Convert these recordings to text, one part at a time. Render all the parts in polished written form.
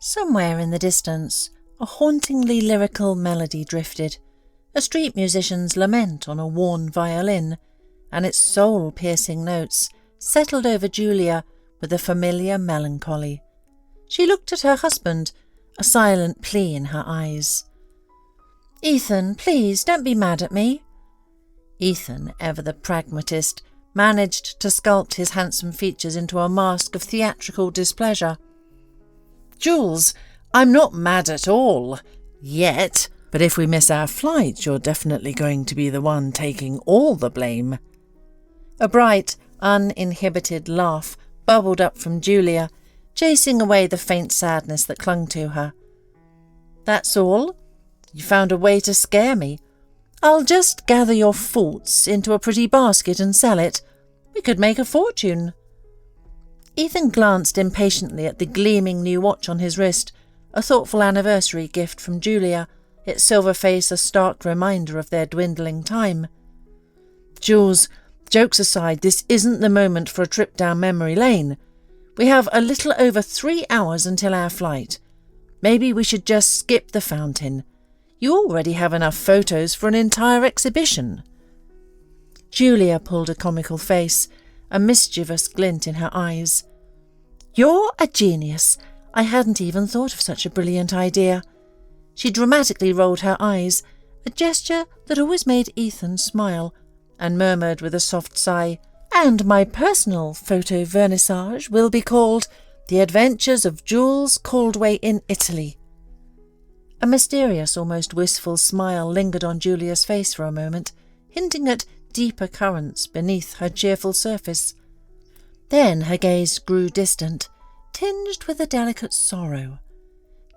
Somewhere in the distance, a hauntingly lyrical melody drifted, a street musician's lament on a worn violin, and its soul-piercing notes settled over Julia with a familiar melancholy. She looked at her husband, a silent plea in her eyes. "Ethan, please, don't be mad at me." Ethan, ever the pragmatist, managed to sculpt his handsome features into a mask of theatrical displeasure. "Jules, I'm not mad at all. Yet. But if we miss our flight, you're definitely going to be the one taking all the blame." A bright, uninhibited laugh bubbled up from Julia, chasing away the faint sadness that clung to her. "That's all? You found a way to scare me. I'll just gather your faults into a pretty basket and sell it. We could make a fortune." Ethan glanced impatiently at the gleaming new watch on his wrist, a thoughtful anniversary gift from Julia, its silver face a stark reminder of their dwindling time. "Jules, jokes aside, this isn't the moment for a trip down memory lane. We have a little over 3 hours until our flight. Maybe we should just skip the fountain. You already have enough photos for an entire exhibition." Julia pulled a comical face, a mischievous glint in her eyes. "You're a genius. I hadn't even thought of such a brilliant idea." She dramatically rolled her eyes, a gesture that always made Ethan smile, and murmured with a soft sigh, "And my personal photo vernissage will be called The Adventures of Jules Caldway in Italy." A mysterious, almost wistful smile lingered on Julia's face for a moment, hinting at deeper currents beneath her cheerful surface. Then her gaze grew distant, tinged with a delicate sorrow.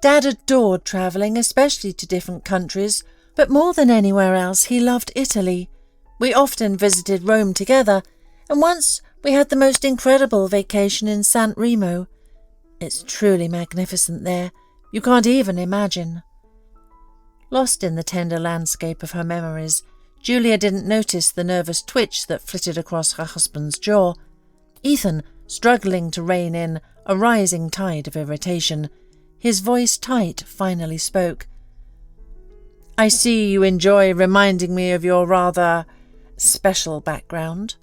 Dad adored travelling, especially to different countries, but more than anywhere else he loved Italy. We often visited Rome together, and once we had the most incredible vacation in San Remo. It's truly magnificent there. You can't even imagine. Lost in the tender landscape of her memories, Julia didn't notice the nervous twitch that flitted across her husband's jaw. Ethan, struggling to rein in a rising tide of irritation, his voice tight, finally spoke. "I see you enjoy reminding me of your rather special background.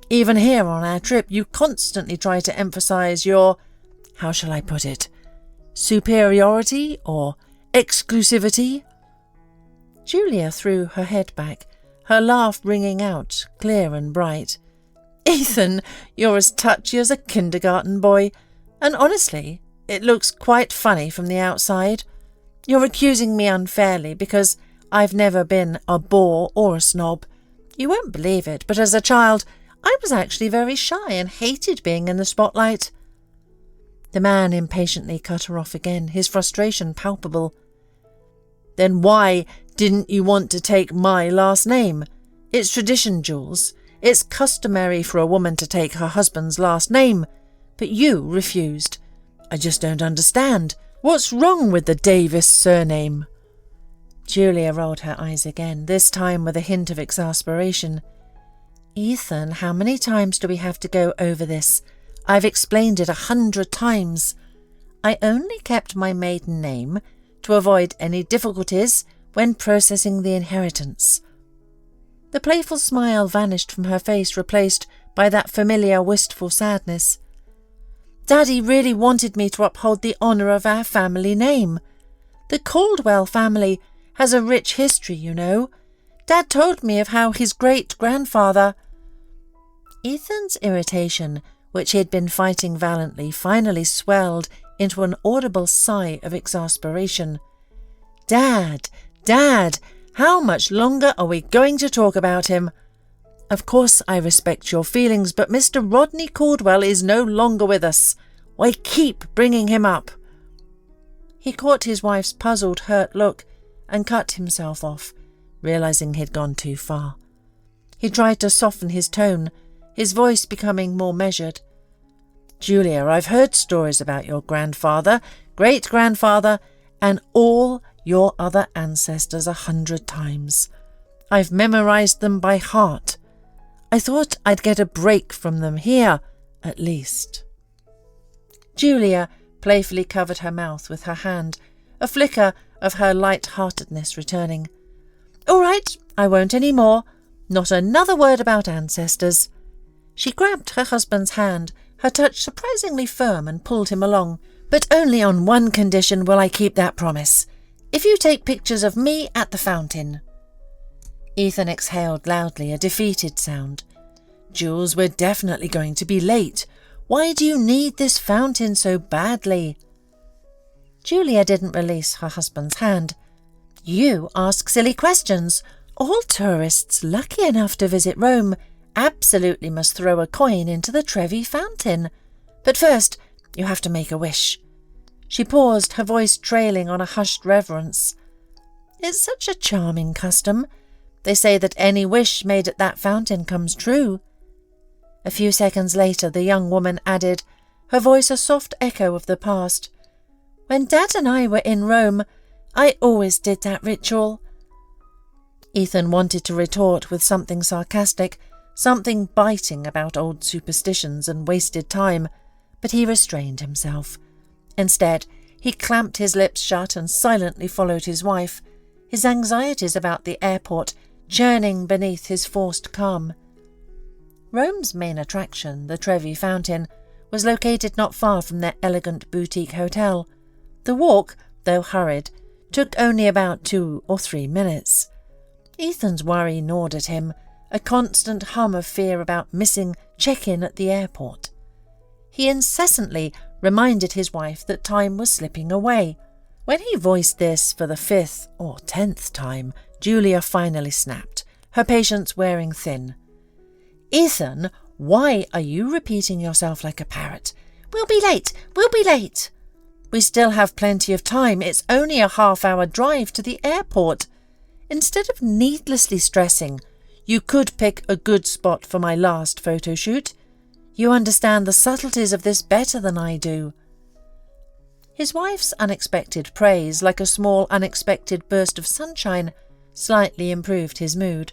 Even here on our trip, you constantly try to emphasize your, how shall I put it, superiority or exclusivity?" Julia threw her head back, her laugh ringing out, clear and bright. "Ethan, you're as touchy as a kindergarten boy, and honestly, it looks quite funny from the outside. You're accusing me unfairly because I've never been a bore or a snob. You won't believe it, but as a child, I was actually very shy and hated being in the spotlight." The man impatiently cut her off again, his frustration palpable. "Then why didn't you want to take my last name? It's tradition, Jules. It's customary for a woman to take her husband's last name, but you refused. I just don't understand. What's wrong with the Davis surname?" Julia rolled her eyes again, this time with a hint of exasperation. "Ethan, how many times do we have to go over this? I've explained it 100 times. I only kept my maiden name to avoid any difficulties when processing the inheritance." The playful smile vanished from her face, replaced by that familiar wistful sadness. "Daddy really wanted me to uphold the honour of our family name. The Caldwell family has a rich history, you know. Dad told me of how his great-grandfather—" Ethan's irritation, which he had been fighting valiantly, finally swelled into an audible sigh of exasperation. "Dad, Dad, how much longer are we going to talk about him? Of course I respect your feelings, but Mr. Rodney Caldwell is no longer with us. Why keep bringing him up?" He caught his wife's puzzled, hurt look and cut himself off, realizing he'd gone too far. He tried to soften his tone, his voice becoming more measured. "Julia, I've heard stories about your grandfather, great-grandfather, and all your other ancestors 100 times. I've memorized them by heart. I thought I'd get a break from them here, at least." Julia playfully covered her mouth with her hand, a flicker of her light-heartedness returning. "All right, I won't any more. Not another word about ancestors." She grabbed her husband's hand, her touch surprisingly firm, and pulled him along. "But only on one condition will I keep that promise. If you take pictures of me at the fountain." Ethan exhaled loudly, a defeated sound. "Jules, we're definitely going to be late. Why do you need this fountain so badly?" Julia didn't release her husband's hand. "You ask silly questions. All tourists lucky enough to visit Rome absolutely must throw a coin into the Trevi fountain. But first, you have to make a wish." She paused, her voice trailing on a hushed reverence. "It's such a charming custom. They say that any wish made at that fountain comes true." A few seconds later, the young woman added, her voice a soft echo of the past, "When Dad and I were in Rome, I always did that ritual." Ethan wanted to retort with something sarcastic, something biting about old superstitions and wasted time, but he restrained himself. Instead, he clamped his lips shut and silently followed his wife, his anxieties about the airport churning beneath his forced calm. Rome's main attraction, the Trevi Fountain, was located not far from their elegant boutique hotel. The walk, though hurried, took only about 2 or 3 minutes. Ethan's worry gnawed at him, a constant hum of fear about missing check-in at the airport. He incessantly reminded his wife that time was slipping away. When he voiced this for the 5th or 10th time, Julia finally snapped, her patience wearing thin. "Ethan, why are you repeating yourself like a parrot? We'll be late! We'll be late!" "We still have plenty of time. It's only a half-hour drive to the airport. Instead of needlessly stressing, you could pick a good spot for my last photo shoot. You understand the subtleties of this better than I do." His wife's unexpected praise, like a small unexpected burst of sunshine, slightly improved his mood.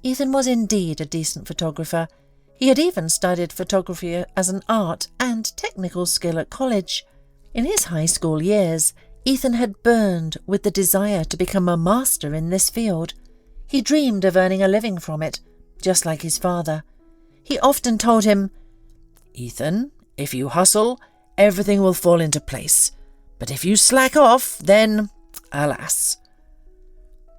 Ethan was indeed a decent photographer. He had even studied photography as an art and technical skill at college. In his high school years, Ethan had burned with the desire to become a master in this field. He dreamed of earning a living from it, just like his father. He often told him, "Ethan, if you hustle, everything will fall into place. But if you slack off, then, alas."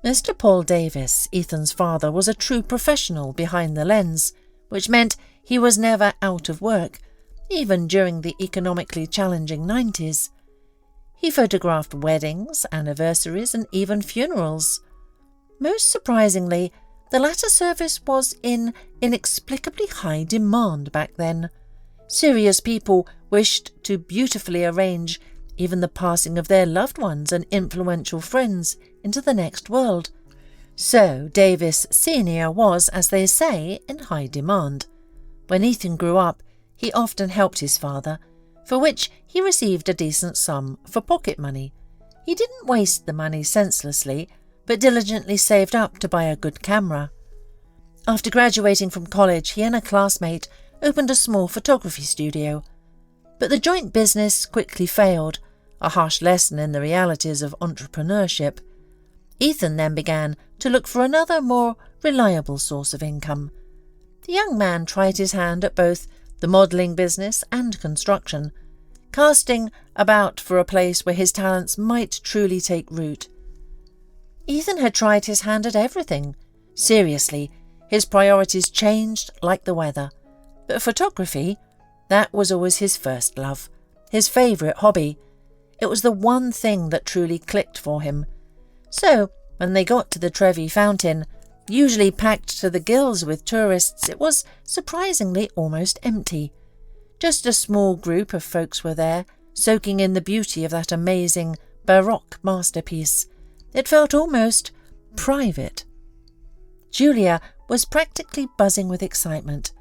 Mr. Paul Davis, Ethan's father, was a true professional behind the lens, which meant he was never out of work, even during the economically challenging 90s. He photographed weddings, anniversaries, and even funerals. Most surprisingly, the latter service was in inexplicably high demand back then. Serious people wished to beautifully arrange even the passing of their loved ones and influential friends into the next world. So Davis Sr. was, as they say, in high demand. When Ethan grew up, he often helped his father, for which he received a decent sum for pocket money. He didn't waste the money senselessly, but diligently saved up to buy a good camera. After graduating from college, he and a classmate opened a small photography studio. But the joint business quickly failed, a harsh lesson in the realities of entrepreneurship. Ethan then began to look for another, more reliable source of income. The young man tried his hand at both the modelling business and construction, casting about for a place where his talents might truly take root. Ethan had tried his hand at everything. Seriously, his priorities changed like the weather. But photography, that was always his first love, his favourite hobby. It was the one thing that truly clicked for him. So, when they got to the Trevi Fountain, usually packed to the gills with tourists, it was surprisingly almost empty. Just a small group of folks were there, soaking in the beauty of that amazing Baroque masterpiece. It felt almost private. Julia was practically buzzing with excitement.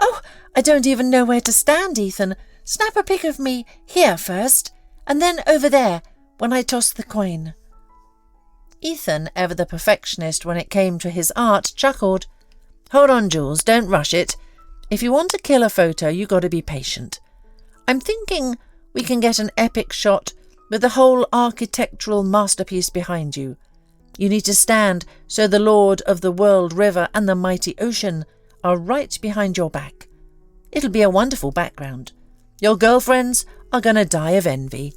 "Oh, I don't even know where to stand, Ethan. Snap a pic of me here first, and then over there when I toss the coin." Ethan, ever the perfectionist when it came to his art, chuckled. "Hold on, Jules, don't rush it. If you want to kill a photo, you got to be patient. I'm thinking we can get an epic shot with the whole architectural masterpiece behind you. You need to stand so the Lord of the World River and the mighty ocean are right behind your back. It'll be a wonderful background. Your girlfriends are going to die of envy."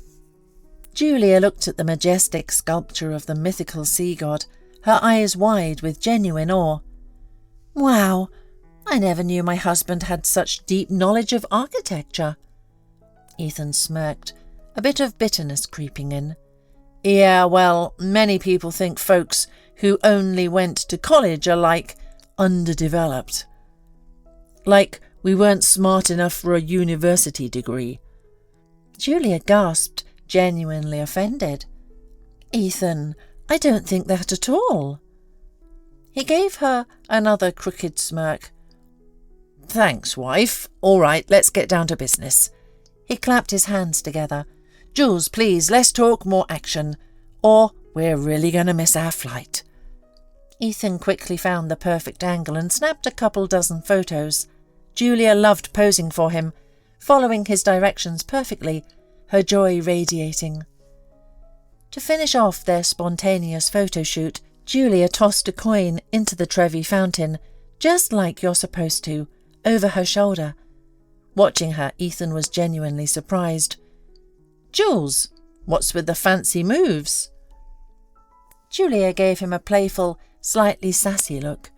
Julia looked at the majestic sculpture of the mythical sea god, her eyes wide with genuine awe. "Wow, I never knew my husband had such deep knowledge of architecture." Ethan smirked, a bit of bitterness creeping in. "Yeah, well, many people think folks who only went to college are like underdeveloped. Like we weren't smart enough for a university degree." Julia gasped, genuinely offended. "Ethan, I don't think that at all." He gave her another crooked smirk. "Thanks, wife. All right, let's get down to business." He clapped his hands together. "Jules, please, let's talk more action, or we're really going to miss our flight." Ethan quickly found the perfect angle and snapped a couple dozen photos. Julia loved posing for him, following his directions perfectly, her joy radiating. To finish off their spontaneous photo shoot, Julia tossed a coin into the Trevi fountain, just like you're supposed to, over her shoulder. Watching her, Ethan was genuinely surprised. "Jules, what's with the fancy moves?" Julia gave him a playful, slightly sassy look.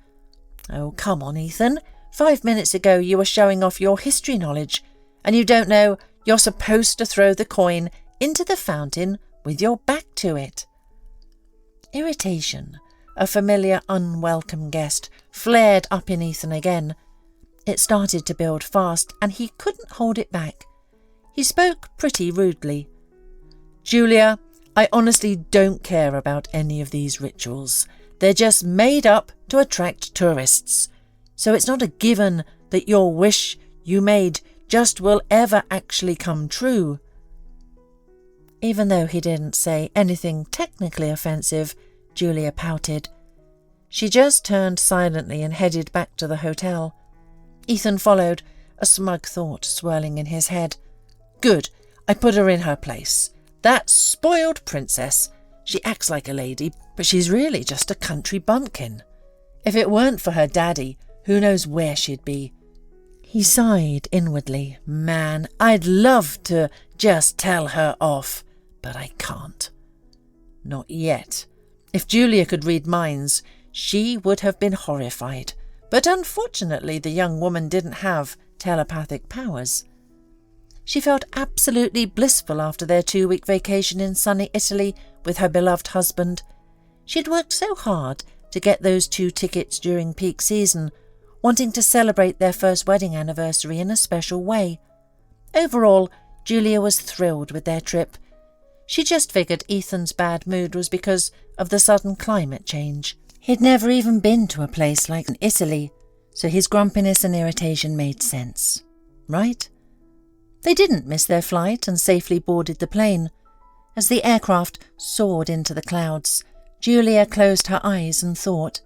"Oh, come on, Ethan. 5 minutes ago you were showing off your history knowledge, and you don't know you're supposed to throw the coin into the fountain with your back to it." Irritation, a familiar unwelcome guest, flared up in Ethan again. It started to build fast, and he couldn't hold it back. He spoke pretty rudely. "Julia, I honestly don't care about any of these rituals. They're just made up to attract tourists. So it's not a given that your wish you made just will ever actually come true." Even though he didn't say anything technically offensive, Julia pouted. She just turned silently and headed back to the hotel. Ethan followed, a smug thought swirling in his head. "Good, I put her in her place. That spoiled princess. She acts like a lady, but she's really just a country bumpkin. If it weren't for her daddy, who knows where she'd be." He sighed inwardly. "Man, I'd love to just tell her off, but I can't. Not yet. If Julia could read minds, she would have been horrified. But unfortunately the young woman didn't have telepathic powers. She felt absolutely blissful after their 2-week vacation in sunny Italy with her beloved husband. She'd worked so hard to get those 2 tickets during peak season, wanting to celebrate their first wedding anniversary in a special way. Overall, Julia was thrilled with their trip. She just figured Ethan's bad mood was because of the sudden climate change. He'd never even been to a place like Italy, so his grumpiness and irritation made sense. Right? They didn't miss their flight and safely boarded the plane. As the aircraft soared into the clouds, Julia closed her eyes and thought,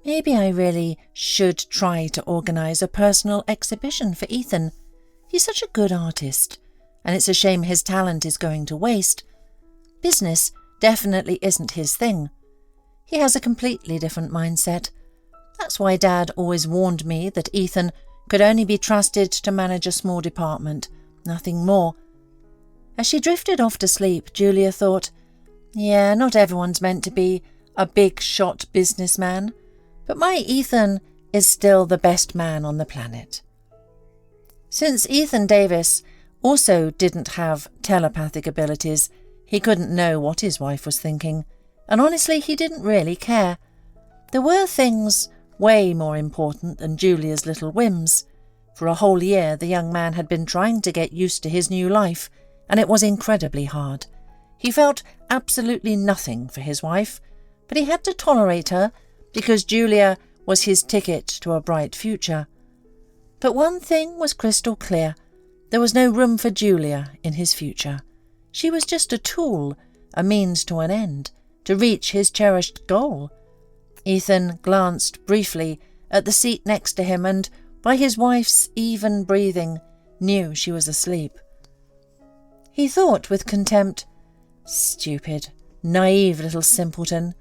maybe I really should try to organise a personal exhibition for Ethan. He's such a good artist, and it's a shame his talent is going to waste. Business definitely isn't his thing. He has a completely different mindset. That's why Dad always warned me that Ethan could only be trusted to manage a small department, nothing more. As she drifted off to sleep, Julia thought, yeah, not everyone's meant to be a big-shot businessman, but my Ethan is still the best man on the planet. Since Ethan Davis also didn't have telepathic abilities, he couldn't know what his wife was thinking, and honestly he didn't really care. There were things way more important than Julia's little whims. For a whole year the young man had been trying to get used to his new life, and it was incredibly hard. He felt absolutely nothing for his wife, but he had to tolerate her because Julia was his ticket to a bright future. But one thing was crystal clear. There was no room for Julia in his future. She was just a tool, a means to an end, to reach his cherished goal. Ethan glanced briefly at the seat next to him and, by his wife's even breathing, knew she was asleep. He thought with contempt, "Stupid, naive little simpleton.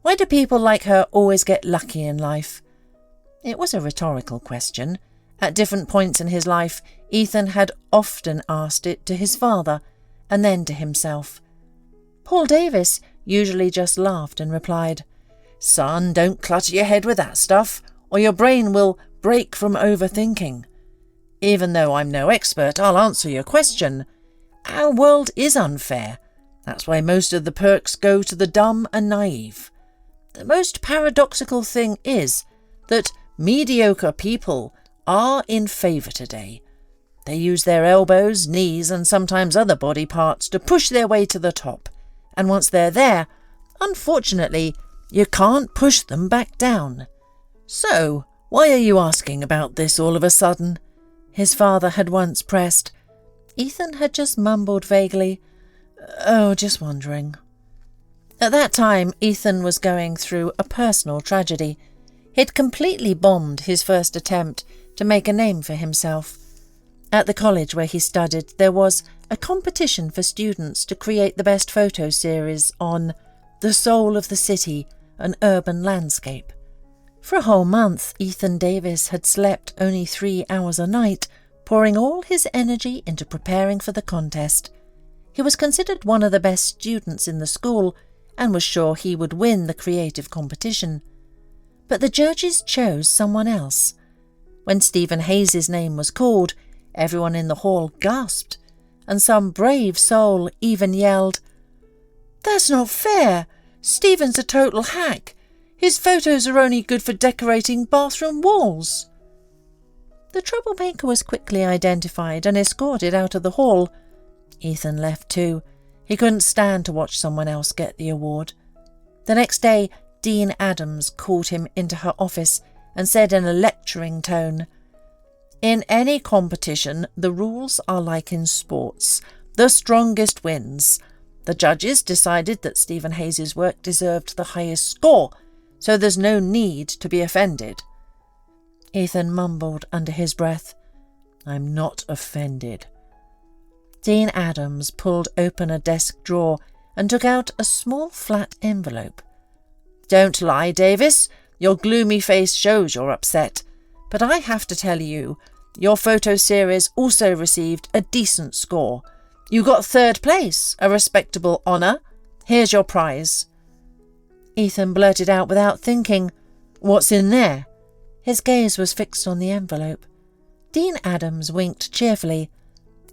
Why do people like her always get lucky in life?" It was a rhetorical question. At different points in his life, Ethan had often asked it to his father and then to himself. Paul Davis usually just laughed and replied, "Son, don't clutter your head with that stuff, or your brain will break from overthinking. Even though I'm no expert, I'll answer your question. Our world is unfair. That's why most of the perks go to the dumb and naive. The most paradoxical thing is that mediocre people are in favour today. They use their elbows, knees and sometimes other body parts to push their way to the top. And once they're there, unfortunately, you can't push them back down. So, why are you asking about this all of a sudden?" his father had once pressed. Ethan had just mumbled vaguely, "Oh, just wondering." At that time, Ethan was going through a personal tragedy. He'd completely bombed his first attempt to make a name for himself. At the college where he studied, there was a competition for students to create the best photo series on the soul of the city, an urban landscape. For a whole month, Ethan Davis had slept only 3 hours a night, pouring all his energy into preparing for the contest. He was considered one of the best students in the school and was sure he would win the creative competition. But the judges chose someone else. When Stephen Hayes' name was called, everyone in the hall gasped, and some brave soul even yelled, "That's not fair! Stephen's a total hack! His photos are only good for decorating bathroom walls." The troublemaker was quickly identified and escorted out of the hall. Ethan left too. He couldn't stand to watch someone else get the award. The next day, Dean Adams called him into her office and said in a lecturing tone, "In any competition, the rules are like in sports. The strongest wins. The judges decided that Stephen Hayes' work deserved the highest score, so there's no need to be offended." Ethan mumbled under his breath, "I'm not offended." Dean Adams pulled open a desk drawer and took out a small flat envelope. "Don't lie, Davis. Your gloomy face shows you're upset. But I have to tell you, your photo series also received a decent score. You got 3rd place, a respectable honour. Here's your prize." Ethan blurted out without thinking, "What's in there?" His gaze was fixed on the envelope. Dean Adams winked cheerfully.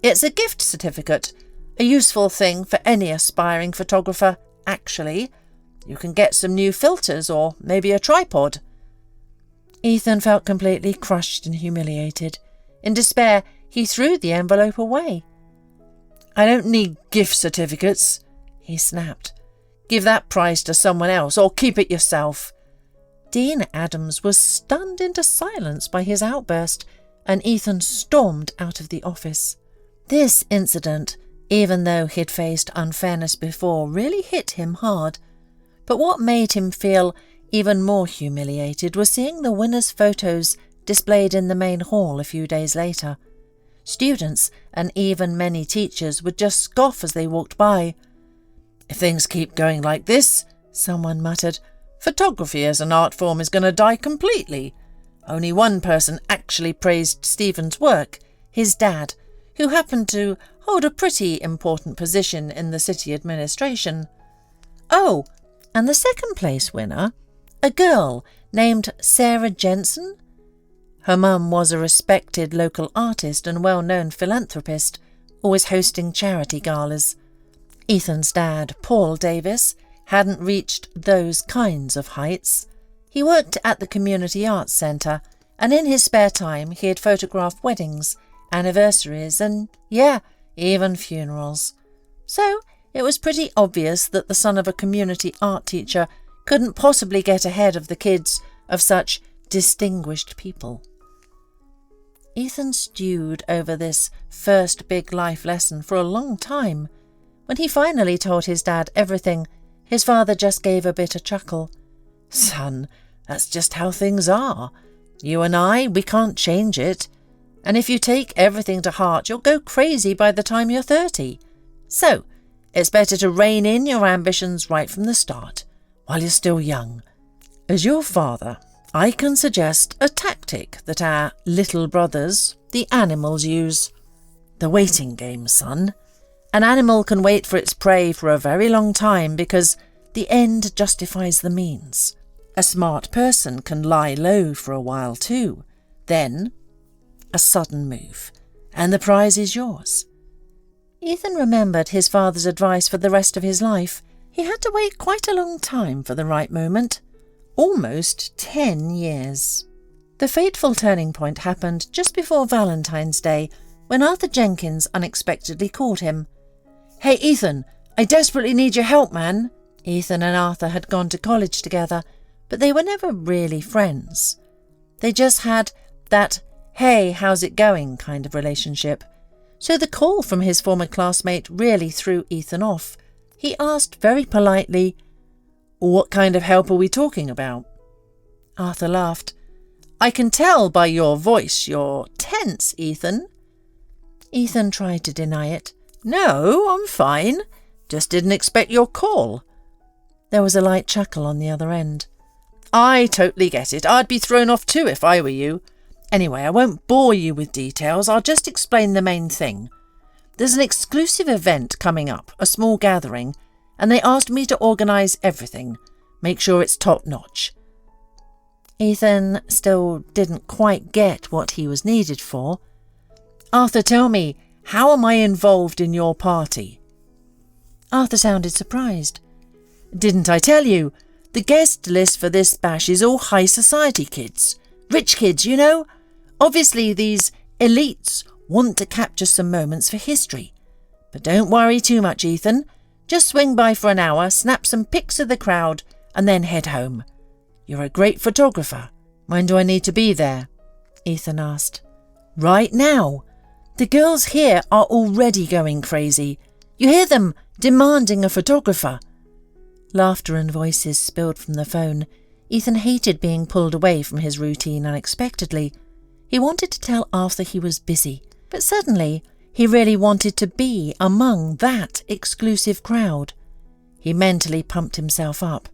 "It's a gift certificate, a useful thing for any aspiring photographer, actually. You can get some new filters or maybe a tripod." Ethan felt completely crushed and humiliated. In despair, he threw the envelope away. "I don't need gift certificates," he snapped. "Give that prize to someone else or keep it yourself." Dean Adams was stunned into silence by his outburst, and Ethan stormed out of the office. This incident, even though he'd faced unfairness before, really hit him hard. But what made him feel even more humiliated was seeing the winner's photos displayed in the main hall a few days later. Students and even many teachers would just scoff as they walked by. "If things keep going like this," someone muttered, "photography as an art form is going to die completely." Only one person actually praised Stephen's work, his dad, who happened to hold a pretty important position in the city administration. Oh, and the 2nd place winner, a girl named Sarah Jensen. Her mum was a respected local artist and well-known philanthropist, always hosting charity galas. Ethan's dad, Paul Davis, hadn't reached those kinds of heights. He worked at the Community Arts Centre, and in his spare time he had photographed weddings, anniversaries and, even funerals. So it was pretty obvious that the son of a community art teacher couldn't possibly get ahead of the kids of such distinguished people. Ethan stewed over this first big life lesson for a long time. When he finally told his dad everything, his father just gave a bitter chuckle. "Son, that's just how things are. You and I, we can't change it. And if you take everything to heart, you'll go crazy by the time you're 30. So, it's better to rein in your ambitions right from the start, while you're still young. As your father, I can suggest a tactic that our little brothers, the animals, use. The waiting game, son. An animal can wait for its prey for a very long time because the end justifies the means. A smart person can lie low for a while too. Then, a sudden move, and the prize is yours. Ethan remembered his father's advice for the rest of his life. He had to wait quite a long time for the right moment. Almost 10 years. The fateful turning point happened just before Valentine's Day, when Arthur Jenkins unexpectedly called him. "Hey, Ethan, I desperately need your help, man." Ethan and Arthur had gone to college together, but they were never really friends. They just had that, "Hey, how's it going?" kind of relationship. So the call from his former classmate really threw Ethan off. He asked very politely, "What kind of help are we talking about?" Arthur laughed. "I can tell by your voice you're tense, Ethan." Ethan tried to deny it. "No, I'm fine. Just didn't expect your call." There was a light chuckle on the other end. "I totally get it. I'd be thrown off too if I were you. Anyway, I won't bore you with details. I'll just explain the main thing. There's an exclusive event coming up, a small gathering, and they asked me to organise everything. Make sure it's top-notch." Ethan still didn't quite get what he was needed for. "Arthur, tell me, how am I involved in your party?" Arthur sounded surprised. "Didn't I tell you? The guest list for this bash is all high society kids. Rich kids, you know. Obviously these elites want to capture some moments for history. But don't worry too much, Ethan. Just swing by for an hour, snap some pics of the crowd, and then head home. You're a great photographer. When do I need to be there?" Ethan asked. "Right now. The girls here are already going crazy. You hear them demanding a photographer." Laughter and voices spilled from the phone. Ethan hated being pulled away from his routine unexpectedly. He wanted to tell Arthur he was busy, but suddenly he really wanted to be among that exclusive crowd. He mentally pumped himself up.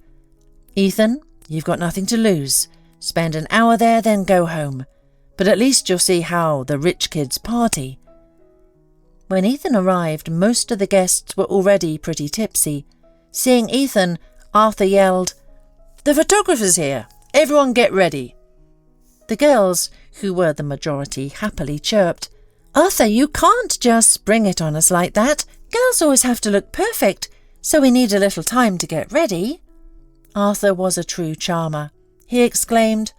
"Ethan, you've got nothing to lose. Spend an hour there, then go home. But at least you'll see how the rich kids party." When Ethan arrived, most of the guests were already pretty tipsy. Seeing Ethan, Arthur yelled, "The photographer's here! Everyone get ready!" The girls, who were the majority, happily chirped, "Arthur, you can't just spring it on us like that. Girls always have to look perfect, so we need a little time to get ready." Arthur was a true charmer. He exclaimed,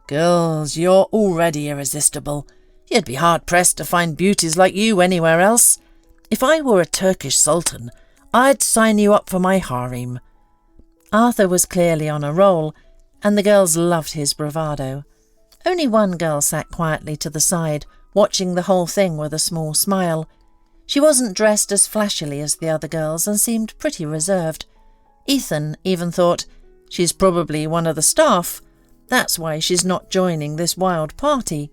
"Girls, you're already irresistible. You'd be hard-pressed to find beauties like you anywhere else. If I were a Turkish sultan, I'd sign you up for my harem." Arthur was clearly on a roll, and the girls loved his bravado. Only one girl sat quietly to the side, watching the whole thing with a small smile. She wasn't dressed as flashily as the other girls and seemed pretty reserved. Ethan even thought, "She's probably one of the staff. That's why she's not joining this wild party."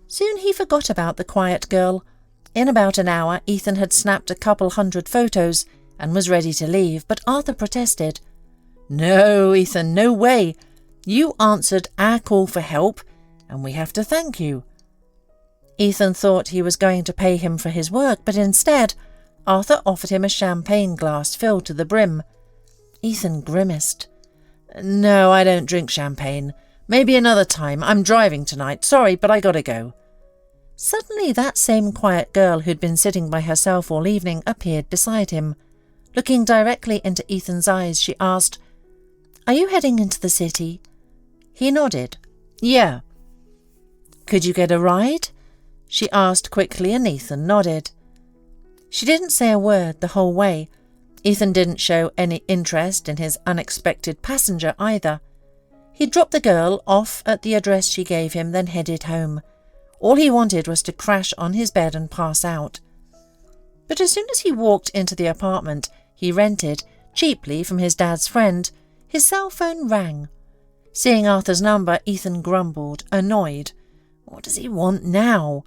Soon he forgot about the quiet girl. In about an hour, Ethan had snapped a couple 100 photos and was ready to leave, but Arthur protested. "No, Ethan, no way. You answered our call for help, and we have to thank you." Ethan thought he was going to pay him for his work, but instead, Arthur offered him a champagne glass filled to the brim. Ethan grimaced. "No, I don't drink champagne. Maybe another time. I'm driving tonight. Sorry, but I gotta go." Suddenly that same quiet girl who'd been sitting by herself all evening appeared beside him. Looking directly into Ethan's eyes, she asked, "Are you heading into the city?" He nodded. "Yeah." "Could you get a ride?" she asked quickly, and Ethan nodded. She didn't say a word the whole way. Ethan didn't show any interest in his unexpected passenger either. He dropped the girl off at the address she gave him, then headed home. All he wanted was to crash on his bed and pass out. But as soon as he walked into the apartment he rented, cheaply from his dad's friend, his cell phone rang. Seeing Arthur's number, Ethan grumbled, annoyed. What does he want now?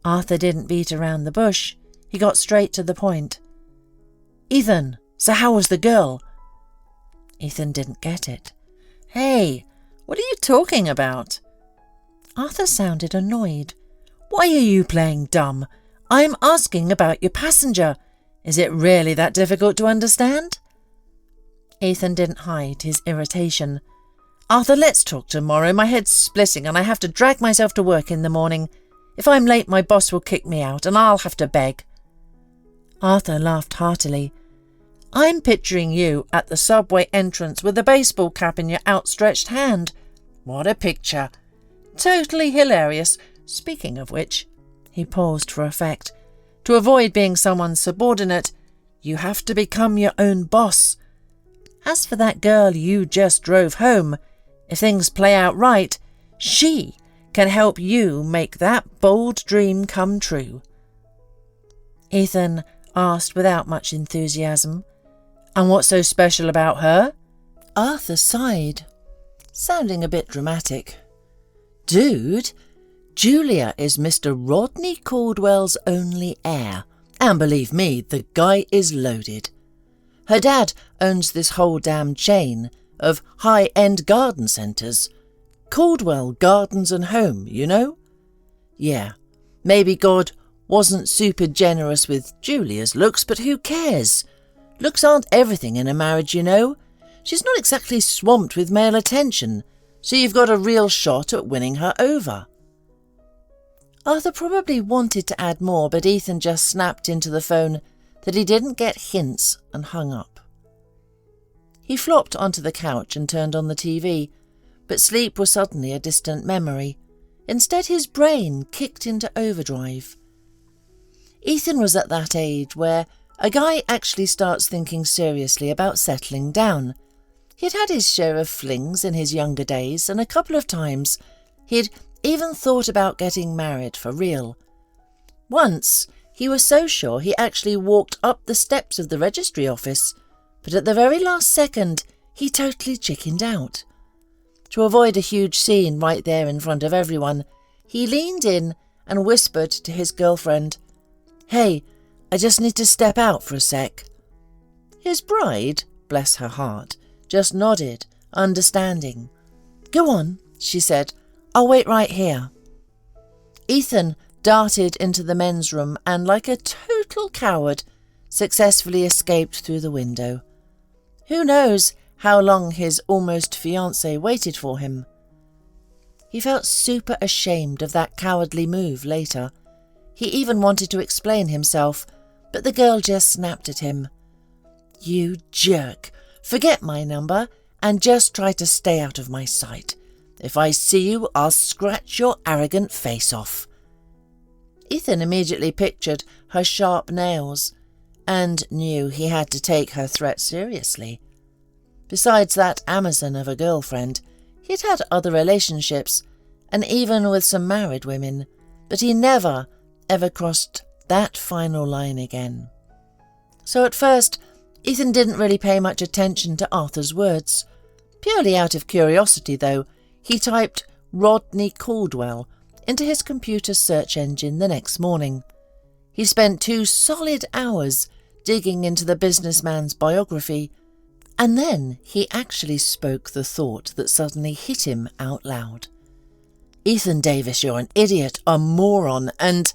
Arthur didn't beat around the bush. He got straight to the point. Ethan, so how was the girl? Ethan didn't get it. Hey, what are you talking about? Arthur sounded annoyed. Why are you playing dumb? I'm asking about your passenger. Is it really that difficult to understand? Ethan didn't hide his irritation. Arthur, let's talk tomorrow. My head's splitting and I have to drag myself to work in the morning. If I'm late, my boss will kick me out and I'll have to beg. Arthur laughed heartily. I'm picturing you at the subway entrance with a baseball cap in your outstretched hand. What a picture. Totally hilarious. Speaking of which, he paused for effect. To avoid being someone's subordinate, you have to become your own boss. As for that girl you just drove home, if things play out right, she can help you make that bold dream come true. Ethan asked without much enthusiasm. And what's so special about her? Arthur sighed, sounding a bit dramatic. Dude, Julia is Mr. Rodney Caldwell's only heir, and believe me, the guy is loaded. Her dad owns this whole damn chain of high-end garden centres. Caldwell Gardens and Home, you know? Yeah, maybe God wasn't super generous with Julia's looks, but who cares? Looks aren't everything in a marriage, you know. She's not exactly swamped with male attention, so you've got a real shot at winning her over. Arthur probably wanted to add more, but Ethan just snapped into the phone that he didn't get hints and hung up. He flopped onto the couch and turned on the TV, but sleep was suddenly a distant memory. Instead, his brain kicked into overdrive. Ethan was at that age where a guy actually starts thinking seriously about settling down. He'd had his share of flings in his younger days, and a couple of times he'd even thought about getting married for real. Once, he was so sure he actually walked up the steps of the registry office, but at the very last second, he totally chickened out. To avoid a huge scene right there in front of everyone, he leaned in and whispered to his girlfriend, "Hey, I just need to step out for a sec." His bride, bless her heart, just nodded, understanding. "Go on," she said. "I'll wait right here." Ethan darted into the men's room and, like a total coward, successfully escaped through the window. Who knows how long his almost fiancée waited for him? He felt super ashamed of that cowardly move later. He even wanted to explain himself, but the girl just snapped at him. "You jerk. Forget my number and just try to stay out of my sight. If I see you, I'll scratch your arrogant face off." Ethan immediately pictured her sharp nails and knew he had to take her threat seriously. Besides that Amazon of a girlfriend, he'd had other relationships, and even with some married women, but he never, ever crossed that final line again. So at first, Ethan didn't really pay much attention to Arthur's words. Purely out of curiosity, though, he typed Rodney Caldwell into his computer search engine the next morning. He spent 2 solid hours digging into the businessman's biography, and then he actually spoke the thought that suddenly hit him out loud. "Ethan Davis, you're an idiot, a moron, and..."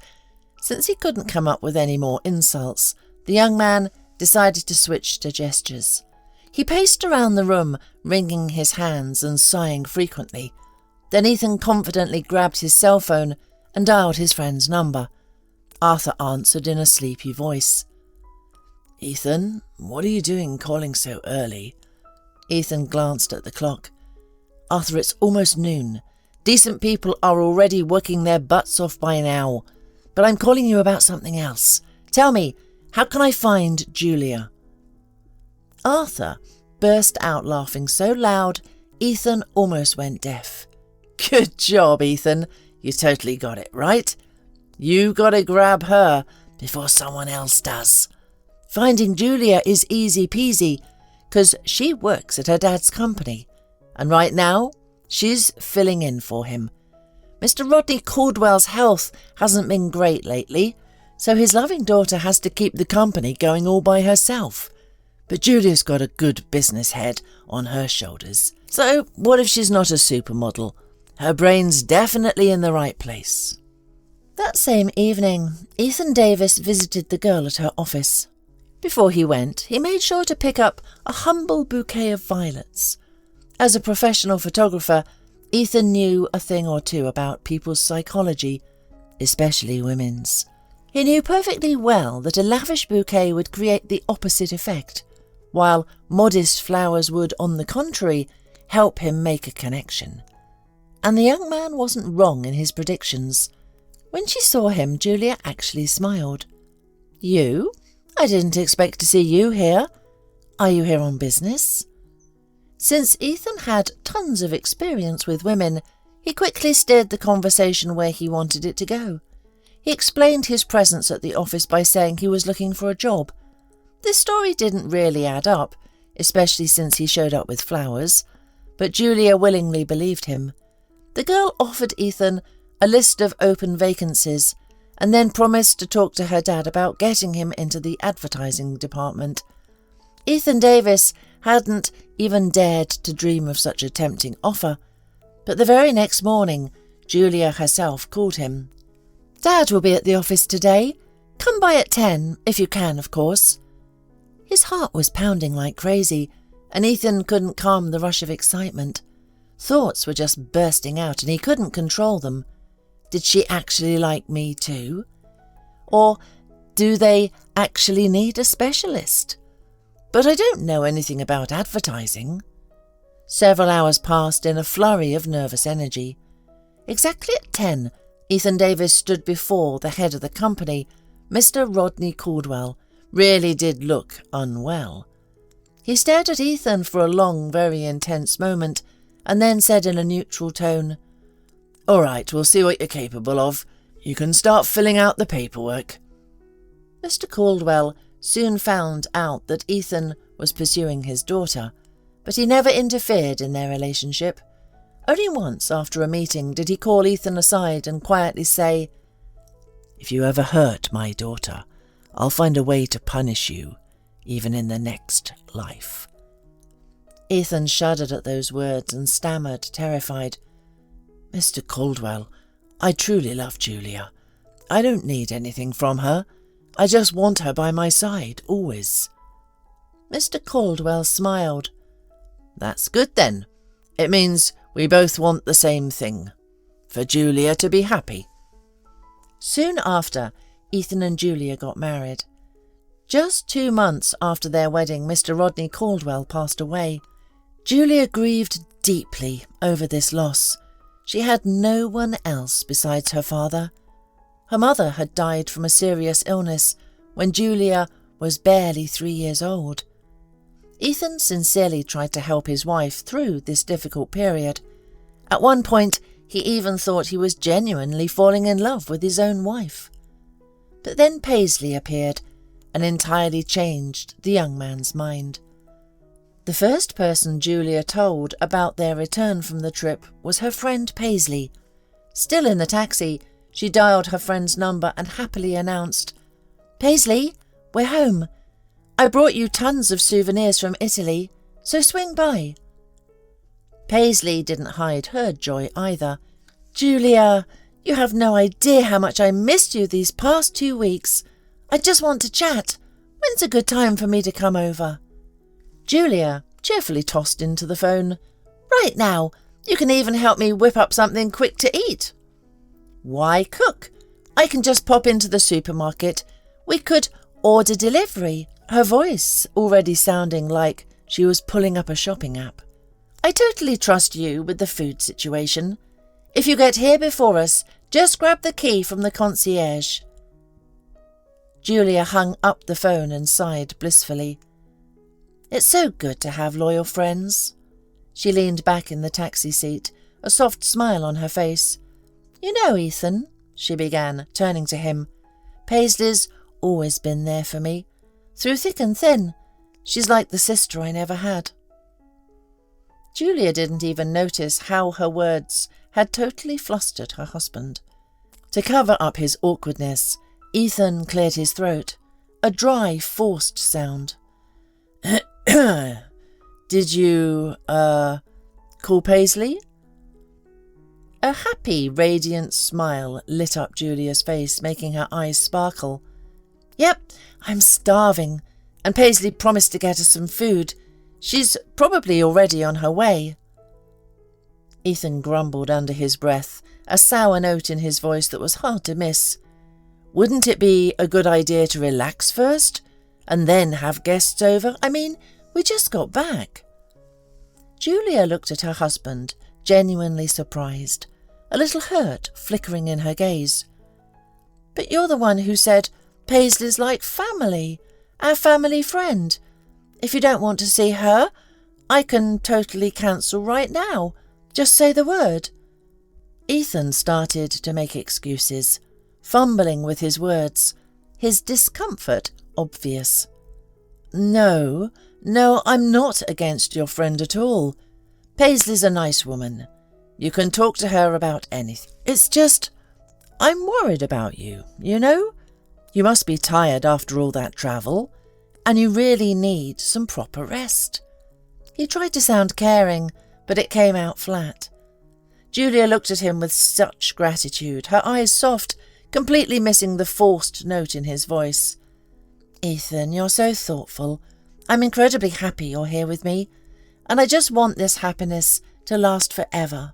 Since he couldn't come up with any more insults, the young man decided to switch to gestures. He paced around the room, wringing his hands and sighing frequently. Then Ethan confidently grabbed his cell phone and dialed his friend's number. Arthur answered in a sleepy voice. "Ethan, what are you doing calling so early?" Ethan glanced at the clock. "Arthur, it's almost noon. Decent people are already working their butts off by now. But I'm calling you about something else. Tell me, how can I find Julia?" Arthur burst out laughing so loud, Ethan almost went deaf. "Good job, Ethan. You totally got it, right? You gotta grab her before someone else does. Finding Julia is easy peasy, 'cause she works at her dad's company, and right now she's filling in for him. Mr. Rodney Caldwell's health hasn't been great lately. so his loving daughter has to keep the company going all by herself. But Julia's got a good business head on her shoulders. So what if she's not a supermodel? Her brain's definitely in the right place. That same evening, Ethan Davis visited the girl at her office. Before he went, he made sure to pick up a humble bouquet of violets. As a professional photographer, Ethan knew a thing or two about people's psychology, especially women's. He knew perfectly well that a lavish bouquet would create the opposite effect, while modest flowers would, on the contrary, help him make a connection. And the young man wasn't wrong in his predictions. When she saw him, Julia actually smiled. "You? I didn't expect to see you here. Are you here on business?" Since Ethan had tons of experience with women, he quickly steered the conversation where he wanted it to go. He explained his presence at the office by saying he was looking for a job. This story didn't really add up, especially since he showed up with flowers, but Julia willingly believed him. The girl offered Ethan a list of open vacancies and then promised to talk to her dad about getting him into the advertising department. Ethan Davis hadn't even dared to dream of such a tempting offer, but the very next morning, Julia herself called him. "Dad will be at the office today. Come by at 10, if you can, of course." His heart was pounding like crazy, and Ethan couldn't calm the rush of excitement. Thoughts were just bursting out, and he couldn't control them. Did she actually like me too? Or do they actually need a specialist? But I don't know anything about advertising. Several hours passed in a flurry of nervous energy. Exactly at 10, Ethan Davis stood before the head of the company. Mr. Rodney Caldwell really did look unwell. He stared at Ethan for a long, very intense moment, and then said in a neutral tone, "All right, we'll see what you're capable of. You can start filling out the paperwork." Mr. Caldwell soon found out that Ethan was pursuing his daughter, but he never interfered in their relationship. Only once after a meeting did he call Ethan aside and quietly say, "If you ever hurt my daughter, I'll find a way to punish you, even in the next life." Ethan shuddered at those words and stammered, terrified, "Mr. Caldwell, I truly love Julia. I don't need anything from her. I just want her by my side, always." Mr. Caldwell smiled. "That's good then. It means we both want the same thing, for Julia to be happy." Soon after, Ethan and Julia got married. Just 2 months after their wedding, Mr. Rodney Caldwell passed away. Julia grieved deeply over this loss. She had no one else besides her father. Her mother had died from a serious illness when Julia was barely 3 years old. Ethan sincerely tried to help his wife through this difficult period. At one point, he even thought he was genuinely falling in love with his own wife. But then Paisley appeared and entirely changed the young man's mind. The first person Julia told about their return from the trip was her friend Paisley. Still in the taxi, she dialed her friend's number and happily announced, "Paisley, we're home. I brought you tons of souvenirs from Italy, so swing by." Paisley didn't hide her joy either. "Julia, you have no idea how much I missed you these past 2 weeks. I just want to chat. When's a good time for me to come over?" Julia cheerfully tossed into the phone, "Right now. You can even help me whip up something quick to eat." "Why cook? I can just pop into the supermarket. We could order delivery," her voice already sounding like she was pulling up a shopping app. "I totally trust you with the food situation. If you get here before us, just grab the key from the concierge." Julia hung up the phone and sighed blissfully. It's so good to have loyal friends. She leaned back in the taxi seat, a soft smile on her face. "You know, Ethan," she began, turning to him, "Paisley's always been there for me. Through thick and thin. She's like the sister I never had." Julia didn't even notice how her words had totally flustered her husband. To cover up his awkwardness, Ethan cleared his throat, a dry, forced sound. Did you, call Paisley? A happy, radiant smile lit up Julia's face, making her eyes sparkle. Yep, I'm starving, and Paisley promised to get us some food. She's probably already on her way. Ethan grumbled under his breath, a sour note in his voice that was hard to miss. Wouldn't it be a good idea to relax first, and then have guests over? I mean, we just got back. Julia looked at her husband, genuinely surprised, a little hurt flickering in her gaze. But you're the one who said Paisley's like family, our family friend. If you don't want to see her, I can totally cancel right now. Just say the word. Ethan started to make excuses, fumbling with his words, his discomfort obvious. No, I'm not against your friend at all. Paisley's a nice woman. You can talk to her about anything. It's just, I'm worried about you, you know? You must be tired after all that travel, and you really need some proper rest. He tried to sound caring, but it came out flat. Julia looked at him with such gratitude, her eyes soft, completely missing the forced note in his voice. Ethan, you're so thoughtful. I'm incredibly happy you're here with me, and I just want this happiness to last forever.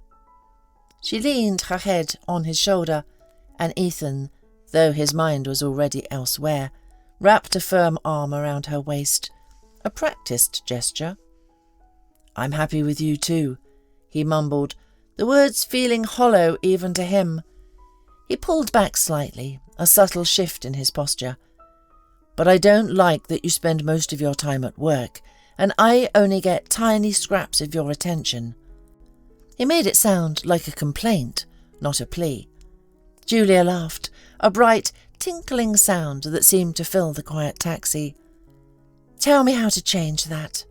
She leaned her head on his shoulder, and Ethan, though his mind was already elsewhere, wrapped a firm arm around her waist, a practised gesture. I'm happy with you too, he mumbled, the words feeling hollow even to him. He pulled back slightly, a subtle shift in his posture. But I don't like that you spend most of your time at work, and I only get tiny scraps of your attention. He made it sound like a complaint, not a plea. Julia laughed, a bright, tinkling sound that seemed to fill the quiet taxi. Tell me how to change that.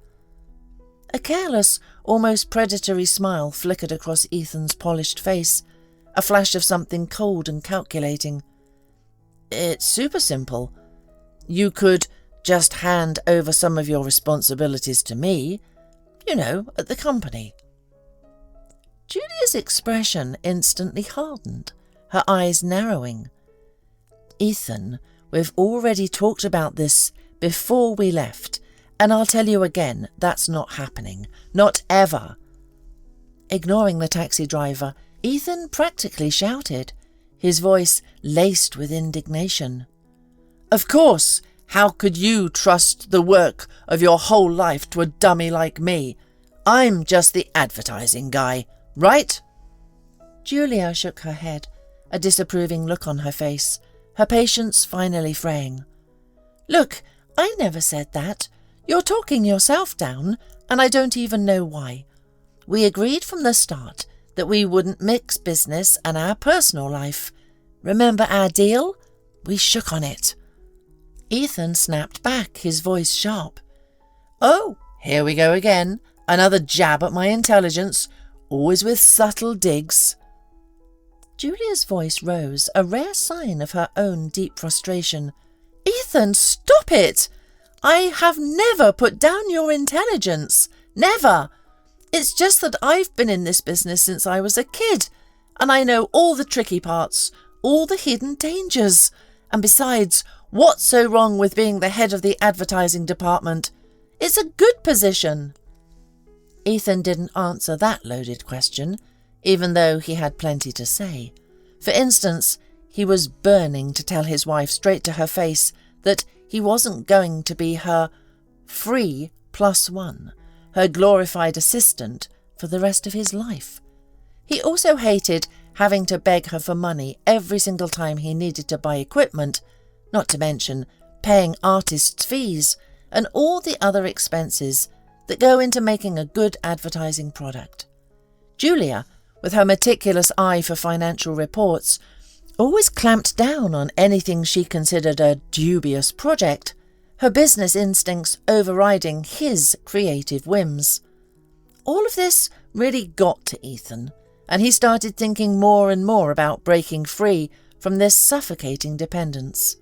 A careless, almost predatory smile flickered across Ethan's polished face, a flash of something cold and calculating. It's super simple. You could just hand over some of your responsibilities to me, you know, at the company. Julia's expression instantly hardened, her eyes narrowing. Ethan, we've already talked about this before we left, and I'll tell you again, that's not happening. Not ever. Ignoring the taxi driver, Ethan practically shouted, his voice laced with indignation. Of course! How could you trust the work of your whole life to a dummy like me? I'm just the advertising guy, right? Julia shook her head, a disapproving look on her face, her patience finally fraying. Look, I never said that. You're talking yourself down, and I don't even know why. We agreed from the start that we wouldn't mix business and our personal life. Remember our deal? We shook on it. Ethan snapped back, his voice sharp. Oh, here we go again. Another jab at my intelligence, always with subtle digs. Julia's voice rose, a rare sign of her own deep frustration. Ethan, stop it! I have never put down your intelligence. Never. It's just that I've been in this business since I was a kid, and I know all the tricky parts, all the hidden dangers. And besides, what's so wrong with being the head of the advertising department? It's a good position. Ethan didn't answer that loaded question, even though he had plenty to say. For instance, he was burning to tell his wife straight to her face that he wasn't going to be her free +1, her glorified assistant for the rest of his life. He also hated having to beg her for money every single time he needed to buy equipment, not to mention paying artists' fees and all the other expenses that go into making a good advertising product. Julia, with her meticulous eye for financial reports, always clamped down on anything she considered a dubious project, her business instincts overriding his creative whims. All of this really got to Ethan, and he started thinking more and more about breaking free from this suffocating dependence.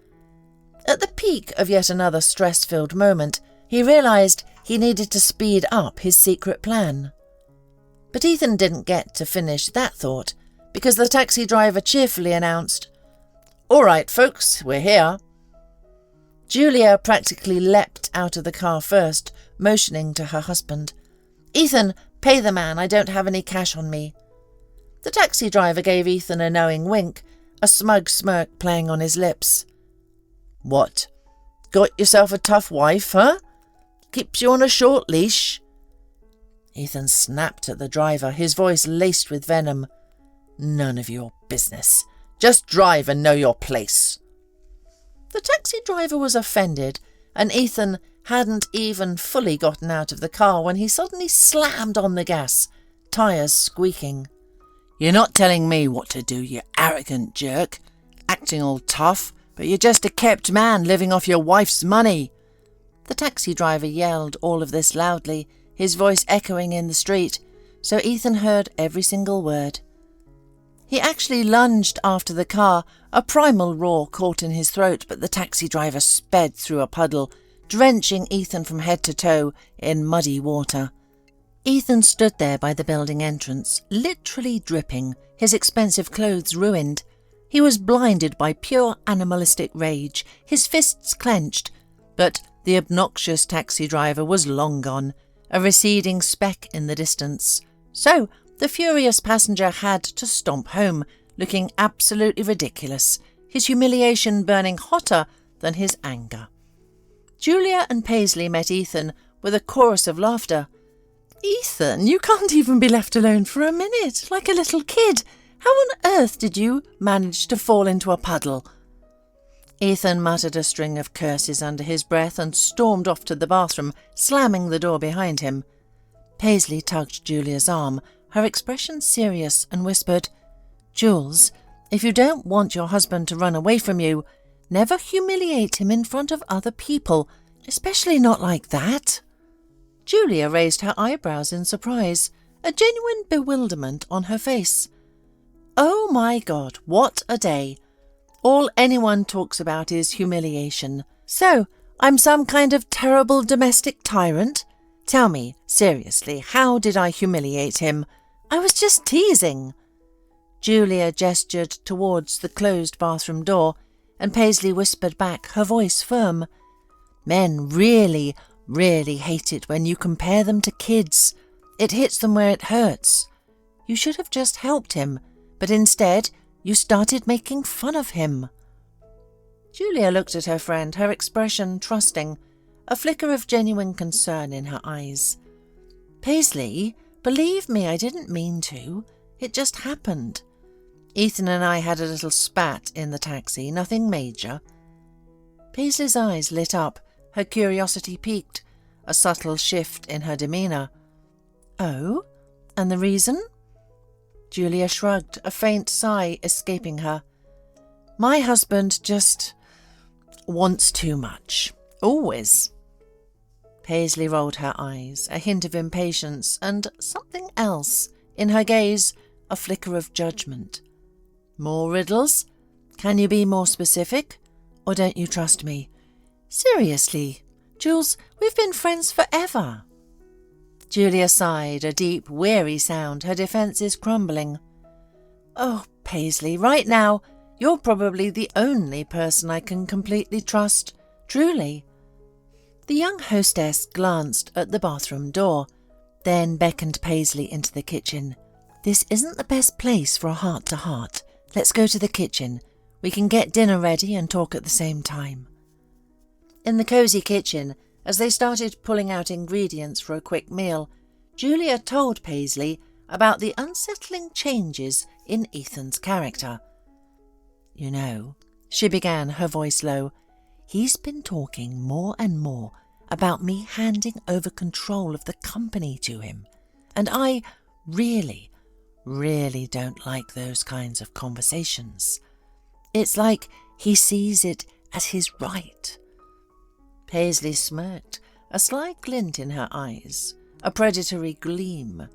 At the peak of yet another stress-filled moment, he realised he needed to speed up his secret plan. But Ethan didn't get to finish that thought, because the taxi driver cheerfully announced, "All right, folks, we're here." Julia practically leapt out of the car first, motioning to her husband. "Ethan, pay the man, I don't have any cash on me." The taxi driver gave Ethan a knowing wink, a smug smirk playing on his lips. "What? Got yourself a tough wife, huh? Keeps you on a short leash?" Ethan snapped at the driver, his voice laced with venom. "None of your business. Just drive and know your place." The taxi driver was offended, and Ethan hadn't even fully gotten out of the car when he suddenly slammed on the gas, tyres squeaking. "You're not telling me what to do, you arrogant jerk. Acting all tough, but you're just a kept man living off your wife's money." The taxi driver yelled all of this loudly, his voice echoing in the street, so Ethan heard every single word. He actually lunged after the car, a primal roar caught in his throat, but the taxi driver sped through a puddle, drenching Ethan from head to toe in muddy water. Ethan stood there by the building entrance, literally dripping, his expensive clothes ruined. He was blinded by pure animalistic rage, his fists clenched, but the obnoxious taxi driver was long gone, a receding speck in the distance. So the furious passenger had to stomp home, looking absolutely ridiculous, his humiliation burning hotter than his anger. Julia and Paisley met Ethan with a chorus of laughter. "Ethan, you can't even be left alone for a minute, like a little kid. How on earth did you manage to fall into a puddle?" Ethan muttered a string of curses under his breath and stormed off to the bathroom, slamming the door behind him. Paisley tugged Julia's arm, her expression serious, and whispered, "Jules, if you don't want your husband to run away from you, never humiliate him in front of other people, especially not like that." Julia raised her eyebrows in surprise, a genuine bewilderment on her face. Oh my God, what a day! All anyone talks about is humiliation. So, I'm some kind of terrible domestic tyrant? Tell me, seriously, how did I humiliate him? I was just teasing. Julia gestured towards the closed bathroom door, and Paisley whispered back, her voice firm. Men really hate it when you compare them to kids. It hits them where it hurts. You should have just helped him, but instead you started making fun of him. Julia looked at her friend, her expression trusting, a flicker of genuine concern in her eyes. "Paisley, believe me, I didn't mean to. It just happened. Ethan and I had a little spat in the taxi, nothing major." Paisley's eyes lit up, her curiosity piqued, a subtle shift in her demeanour. "Oh? And the reason?" Julia shrugged, a faint sigh escaping her. "My husband just wants too much. Always." Paisley rolled her eyes, a hint of impatience and something else. In her gaze, a flicker of judgment. "More riddles? Can you be more specific? Or don't you trust me? Seriously, Jules, we've been friends forever." Julia sighed, a deep, weary sound, her defences crumbling. "Oh, Paisley, right now, you're probably the only person I can completely trust, truly." The young hostess glanced at the bathroom door, then beckoned Paisley into the kitchen. "This isn't the best place for a heart-to-heart. Let's go to the kitchen. We can get dinner ready and talk at the same time." In the cosy kitchen, as they started pulling out ingredients for a quick meal, Julia told Paisley about the unsettling changes in Ethan's character. "You know," she began, her voice low, "he's been talking more and more about me handing over control of the company to him, and I really don't like those kinds of conversations. It's like he sees it as his right." Paisley smirked, a sly glint in her eyes, a predatory gleam.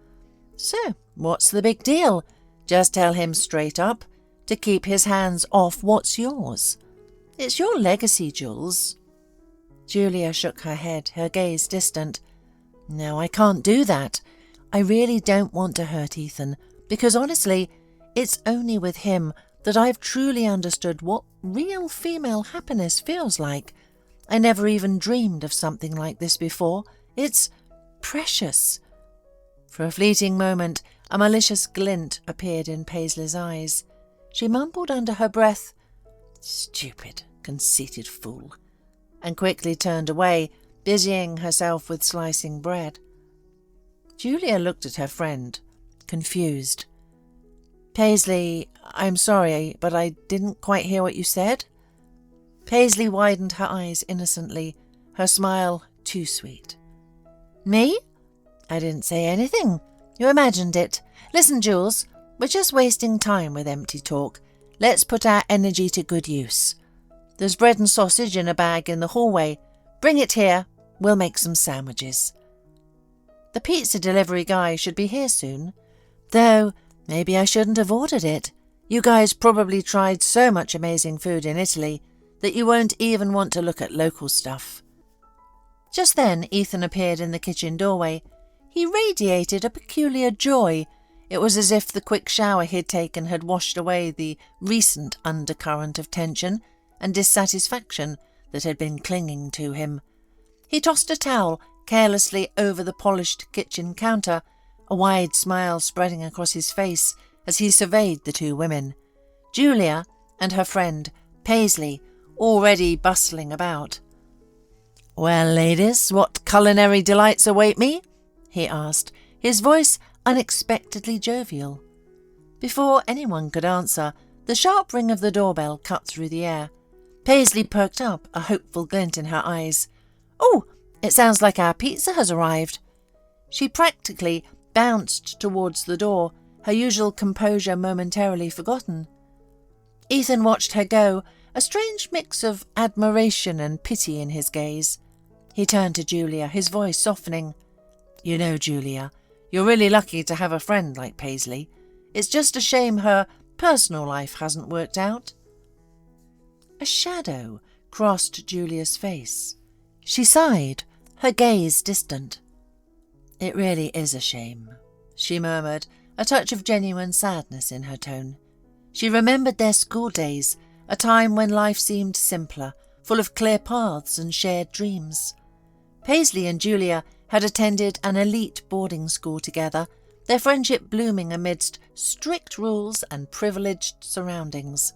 "So, what's the big deal? Just tell him straight up. to keep his hands off what's yours. It's your legacy, Jules. Julia shook her head, her gaze distant. No, I can't do that. I really don't want to hurt Ethan, because honestly, it's only with him that I've truly understood what real female happiness feels like. I never even dreamed of something like this before. It's precious. For a fleeting moment, a malicious glint appeared in Paisley's eyes. She mumbled under her breath, "Stupid, conceited fool," and quickly turned away, busying herself with slicing bread. Julia looked at her friend, confused. "Paisley, I'm sorry, but I didn't quite hear what you said." Paisley widened her eyes innocently, her smile too sweet. "Me? I didn't say anything. You imagined it. Listen, Jules, we're just wasting time with empty talk. Let's put our energy to good use. There's bread and sausage in a bag in the hallway. Bring it here. We'll make some sandwiches. The pizza delivery guy should be here soon. Though, maybe I shouldn't have ordered it. You guys probably tried so much amazing food in Italy that you won't even want to look at local stuff." Just then, Ethan appeared in the kitchen doorway. He radiated a peculiar joy. It was as if the quick shower he'd taken had washed away the recent undercurrent of tension and dissatisfaction that had been clinging to him. He tossed a towel carelessly over the polished kitchen counter, a wide smile spreading across his face as he surveyed the two women, Julia and her friend Paisley, already bustling about. "Well, ladies, what culinary delights await me?" he asked, his voice unexpectedly jovial. Before anyone could answer, the sharp ring of the doorbell cut through the air. Paisley perked up, a hopeful glint in her eyes. "Oh, it sounds like our pizza has arrived." She practically bounced towards the door, her usual composure momentarily forgotten. Ethan watched her go, a strange mix of admiration and pity in his gaze. He turned to Julia, his voice softening. "You know, Julia, you're really lucky to have a friend like Paisley. It's just a shame her personal life hasn't worked out." A shadow crossed Julia's face. She sighed, her gaze distant. "It really is a shame," she murmured, a touch of genuine sadness in her tone. She remembered their school days, a time when life seemed simpler, full of clear paths and shared dreams. Paisley and Julia had attended an elite boarding school together, their friendship blooming amidst strict rules and privileged surroundings.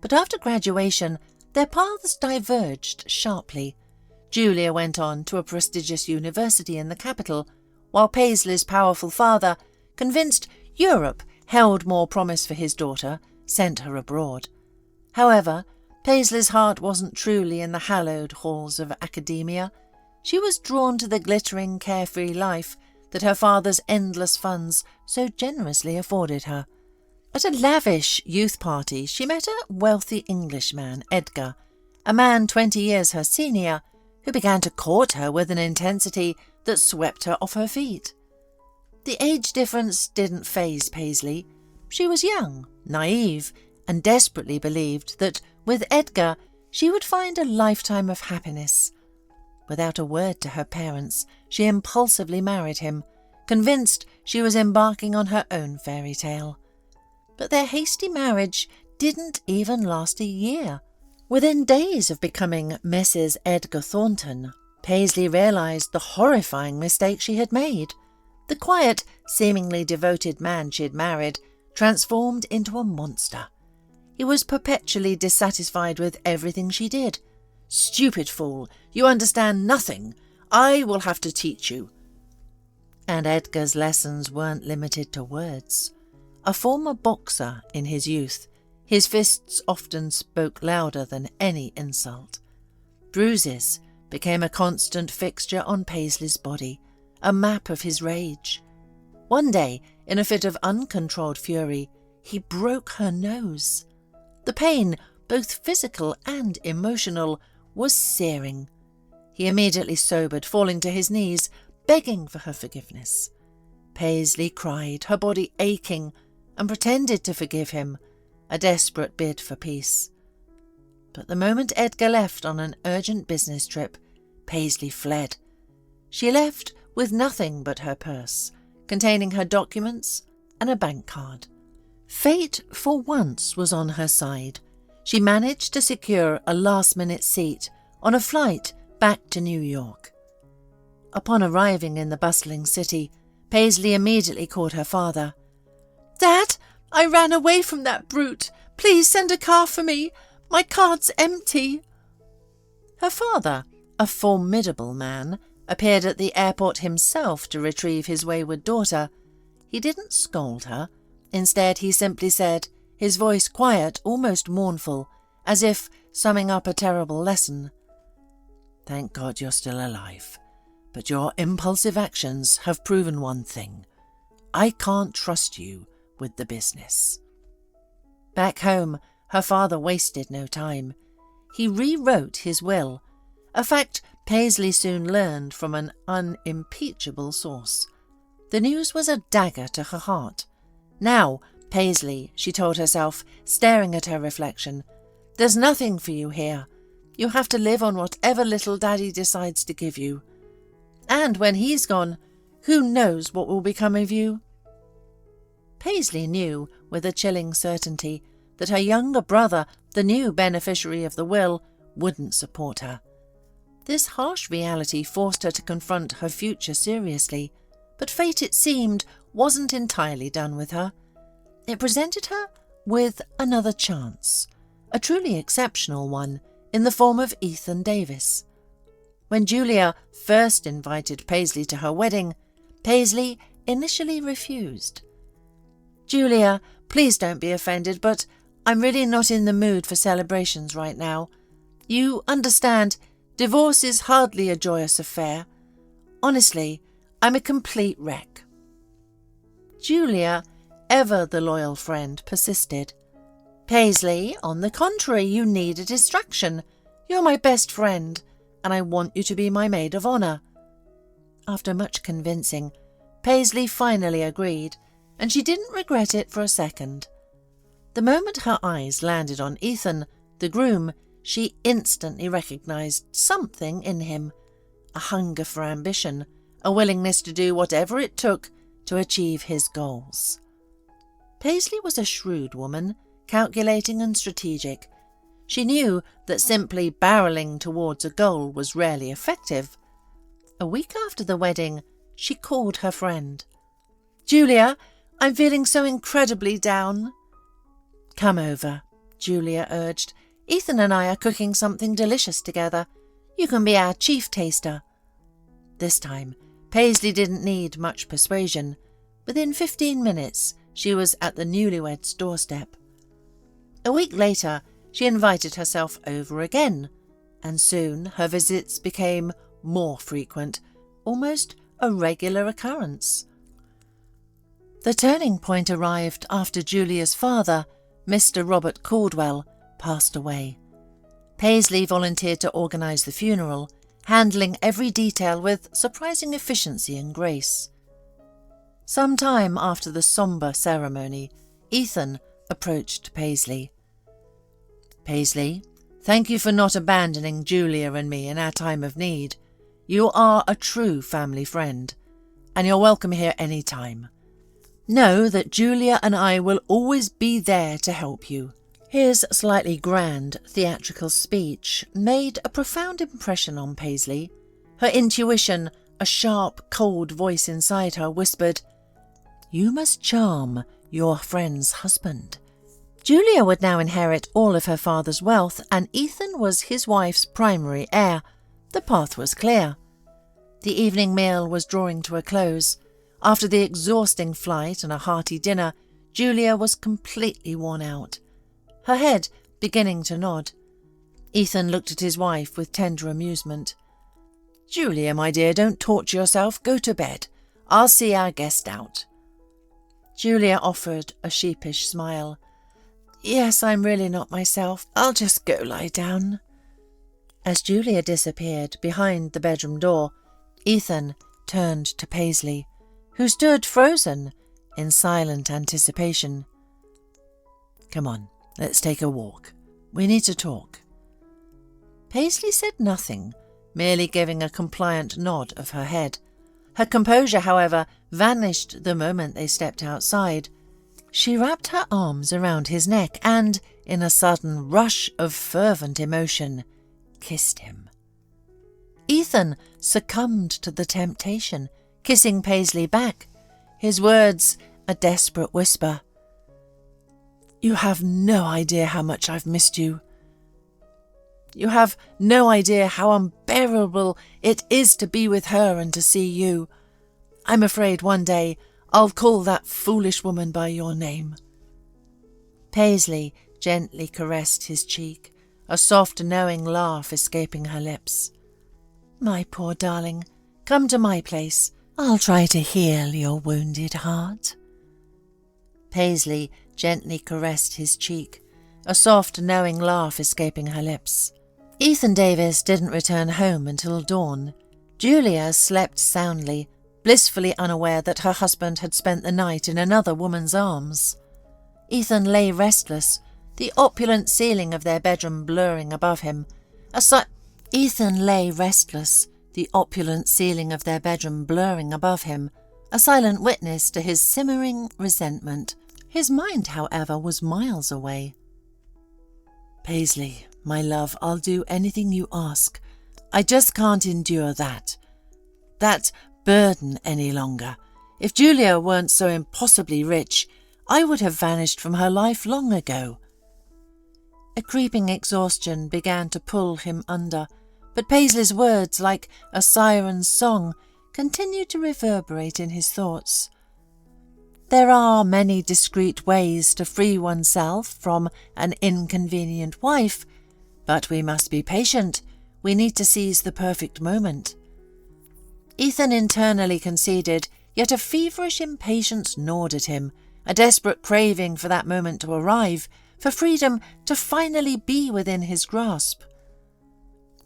But after graduation, their paths diverged sharply. Julia went on to a prestigious university in the capital, while Paisley's powerful father, convinced Europe held more promise for his daughter, sent her abroad. However, Paisley's heart wasn't truly in the hallowed halls of academia. She was drawn to the glittering, carefree life that her father's endless funds so generously afforded her. At a lavish youth party, she met a wealthy Englishman, Edgar, a man 20 years her senior, who began to court her with an intensity that swept her off her feet. The age difference didn't faze Paisley. She was young, naive, and desperately believed that with Edgar she would find a lifetime of happiness. Without a word to her parents, she impulsively married him, convinced she was embarking on her own fairy tale. But their hasty marriage didn't even last a year. Within days of becoming Mrs. Edgar Thornton, Paisley realised the horrifying mistake she had made. The quiet, seemingly devoted man she'd married transformed into a monster. He was perpetually dissatisfied with everything she did. "Stupid fool, you understand nothing. I will have to teach you." And Edgar's lessons weren't limited to words. A former boxer in his youth, his fists often spoke louder than any insult. Bruises became a constant fixture on Paisley's body, a map of his rage. One day, in a fit of uncontrolled fury, he broke her nose. The pain, both physical and emotional, was searing. He immediately sobered, falling to his knees, begging for her forgiveness. Paisley cried, her body aching, and pretended to forgive him, a desperate bid for peace. But the moment Edgar left on an urgent business trip, Paisley fled. She left with nothing but her purse, containing her documents and a bank card. Fate, for once, was on her side. She managed to secure a last-minute seat on a flight back to New York. Upon arriving in the bustling city, Paisley immediately called her father. "Dad, I ran away from that brute. Please send a car for me. My card's empty." Her father, a formidable man, appeared at the airport himself to retrieve his wayward daughter. He didn't scold her. Instead, he simply said, his voice quiet, almost mournful, as if summing up a terrible lesson, "Thank God you're still alive, but your impulsive actions have proven one thing. I can't trust you with the business." Back home, her father wasted no time. He rewrote his will, a fact Paisley soon learned from an unimpeachable source. The news was a dagger to her heart. "Now, Paisley," she told herself, staring at her reflection, "there's nothing for you here. You have to live on whatever little Daddy decides to give you. And when he's gone, who knows what will become of you?" Paisley knew, with a chilling certainty, that her younger brother, the new beneficiary of the will, wouldn't support her. This harsh reality forced her to confront her future seriously, but fate, it seemed, wasn't entirely done with her. It presented her with another chance, a truly exceptional one, in the form of Ethan Davis. When Julia first invited Paisley to her wedding, Paisley initially refused. "Julia, please don't be offended, but I'm really not in the mood for celebrations right now. You understand, divorce is hardly a joyous affair. Honestly, I'm a complete wreck." Julia, ever the loyal friend, persisted. "Paisley, on the contrary, you need a distraction. You're my best friend, and I want you to be my maid of honour." After much convincing, Paisley finally agreed, and she didn't regret it for a second. The moment her eyes landed on Ethan, the groom, she instantly recognised something in him, a hunger for ambition, a willingness to do whatever it took to achieve his goals. Paisley was a shrewd woman, calculating and strategic. She knew that simply barrelling towards a goal was rarely effective. A week after the wedding, she called her friend. "Julia, I'm feeling so incredibly down." "Come over," Julia urged. "Ethan and I are cooking something delicious together. You can be our chief taster." This time, Paisley didn't need much persuasion. Within 15 minutes, she was at the newlyweds' doorstep. A week later, she invited herself over again, and soon her visits became more frequent, almost a regular occurrence. The turning point arrived after Julia's father, Mr. Robert Caldwell, passed away. Paisley volunteered to organise the funeral, handling every detail with surprising efficiency and grace. Some time after the sombre ceremony, Ethan approached Paisley. "Paisley, thank you for not abandoning Julia and me in our time of need. You are a true family friend, and you're welcome here any time. Know that Julia and I will always be there to help you." His slightly grand theatrical speech made a profound impression on Paisley. Her intuition, a sharp, cold voice inside her, whispered, "You must charm your friend's husband." Julia would now inherit all of her father's wealth, and Ethan was his wife's primary heir. The path was clear. The evening meal was drawing to a close. After the exhausting flight and a hearty dinner, Julia was completely worn out, her head beginning to nod. Ethan looked at his wife with tender amusement. "Julia, my dear, don't torture yourself. Go to bed. I'll see our guest out." Julia offered a sheepish smile. "Yes, I'm really not myself. I'll just go lie down." As Julia disappeared behind the bedroom door, Ethan turned to Paisley, who stood frozen in silent anticipation. "Come on, Let's take a walk. We need to talk." Paisley said nothing, merely giving a compliant nod of her head. Her composure, however, vanished the moment they stepped outside. She wrapped her arms around his neck and, in a sudden rush of fervent emotion, kissed him. Ethan succumbed to the temptation, kissing Paisley back, his words a desperate whisper. "You have no idea how much I've missed you. You have no idea how unbearable it is to be with her and to see you. I'm afraid one day I'll call that foolish woman by your name." Paisley gently caressed his cheek, a soft, knowing laugh escaping her lips. "My poor darling, come to my place. I'll try to heal your wounded heart." Paisley gently caressed his cheek, a soft, knowing laugh escaping her lips. Ethan Davis didn't return home until dawn. Julia slept soundly, blissfully unaware that her husband had spent the night in another woman's arms. Ethan lay restless, the opulent ceiling of their bedroom blurring above him. A silent witness to his simmering resentment. His mind, however, was miles away. "Paisley, my love, I'll do anything you ask. I just can't endure that burden any longer. If Julia weren't so impossibly rich, I would have vanished from her life long ago." A creeping exhaustion began to pull him under, but Paisley's words, like a siren's song, continued to reverberate in his thoughts. There are many discreet ways to free oneself from an inconvenient wife, but we must be patient. We need to seize the perfect moment. Ethan internally conceded, yet a feverish impatience gnawed at him, a desperate craving for that moment to arrive, for freedom to finally be within his grasp.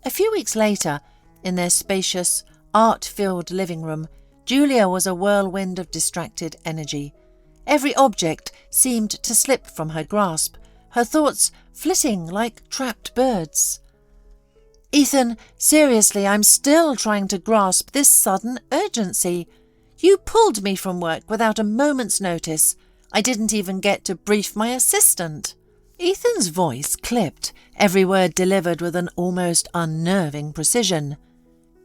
A few weeks later, in their spacious, art-filled living room, Julia was a whirlwind of distracted energy. Every object seemed to slip from her grasp, her thoughts flitting like trapped birds. "Ethan, seriously, I'm still trying to grasp this sudden urgency. You pulled me from work without a moment's notice. I didn't even get to brief my assistant." Ethan's voice clipped, every word delivered with an almost unnerving precision.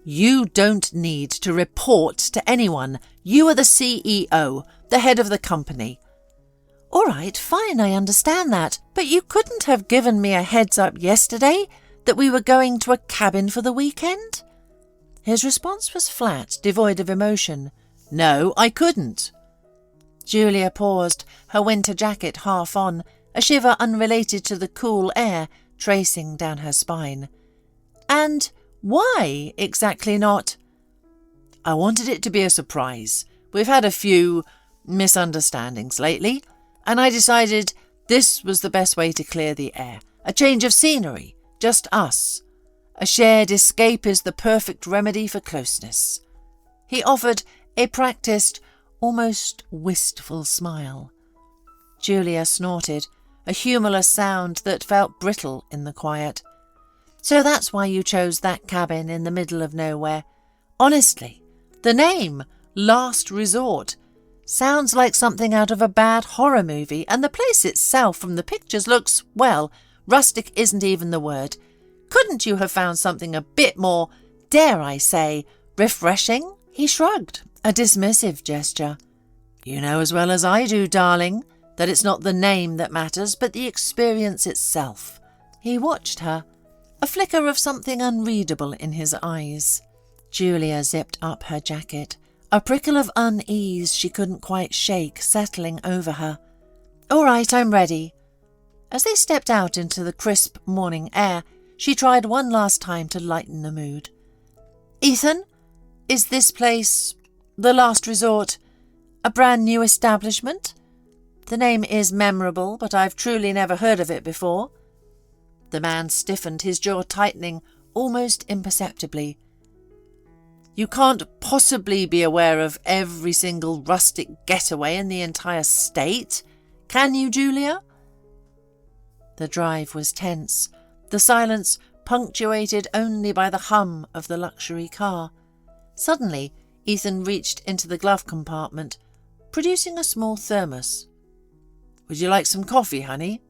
"You don't need to report to anyone. You are the CEO, the head of the company." "All right, fine, I understand that. But you couldn't have given me a heads up yesterday that we were going to a cabin for the weekend?" His response was flat, devoid of emotion. "No, I couldn't." Julia paused, her winter jacket half on, a shiver unrelated to the cool air tracing down her spine. "And why exactly not?" "I wanted it to be a surprise. We've had a few misunderstandings lately, and I decided this was the best way to clear the air. A change of scenery, just us. A shared escape is the perfect remedy for closeness." He offered a practiced, almost wistful smile. Julia snorted, a humourless sound that felt brittle in the quiet. "So that's why you chose that cabin in the middle of nowhere. Honestly, the name, Last Resort, sounds like something out of a bad horror movie, and the place itself from the pictures looks, well, rustic isn't even the word. Couldn't you have found something a bit more, dare I say, refreshing?" He shrugged, a dismissive gesture. "You know as well as I do, darling, that it's not the name that matters, but the experience itself." He watched her, a flicker of something unreadable in his eyes. Julia zipped up her jacket, a prickle of unease she couldn't quite shake settling over her. "All right, I'm ready." As they stepped out into the crisp morning air, she tried one last time to lighten the mood. "Ethan, is this place, the Last Resort, a brand new establishment? The name is memorable, but I've truly never heard of it before." The man stiffened, his jaw tightening almost imperceptibly. "You can't possibly be aware of every single rustic getaway in the entire state, can you, Julia?" The drive was tense, the silence punctuated only by the hum of the luxury car. Suddenly, Ethan reached into the glove compartment, producing a small thermos. "Would you like some coffee, honey?"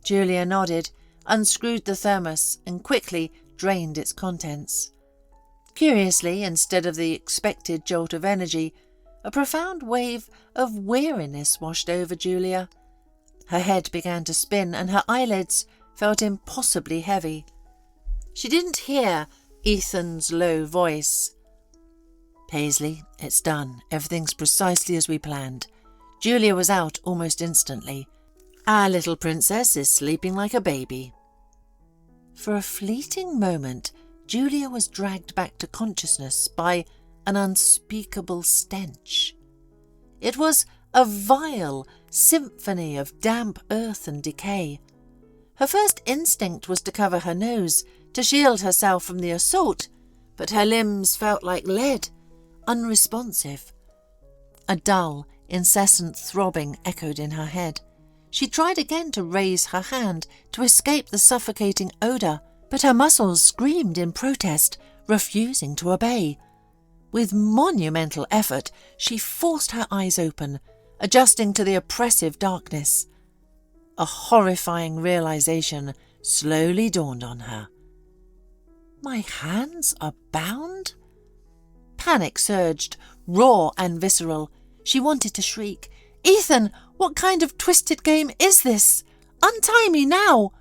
Julia nodded, unscrewed the thermos and quickly drained its contents. Curiously, instead of the expected jolt of energy, a profound wave of weariness washed over Julia. Her head began to spin and her eyelids felt impossibly heavy. She didn't hear Ethan's low voice. "Paisley, it's done. Everything's precisely as we planned." Julia was out almost instantly. "Our little princess is sleeping like a baby." For a fleeting moment, Julia was dragged back to consciousness by an unspeakable stench. It was a vile symphony of damp earth and decay. Her first instinct was to cover her nose, to shield herself from the assault, but her limbs felt like lead, unresponsive. A dull, incessant throbbing echoed in her head. She tried again to raise her hand to escape the suffocating odour, but her muscles screamed in protest, refusing to obey. With monumental effort, she forced her eyes open, adjusting to the oppressive darkness. A horrifying realization slowly dawned on her. My hands are bound? Panic surged, raw and visceral. She wanted to shriek, "Ethan, what kind of twisted game is this? Untie me now!"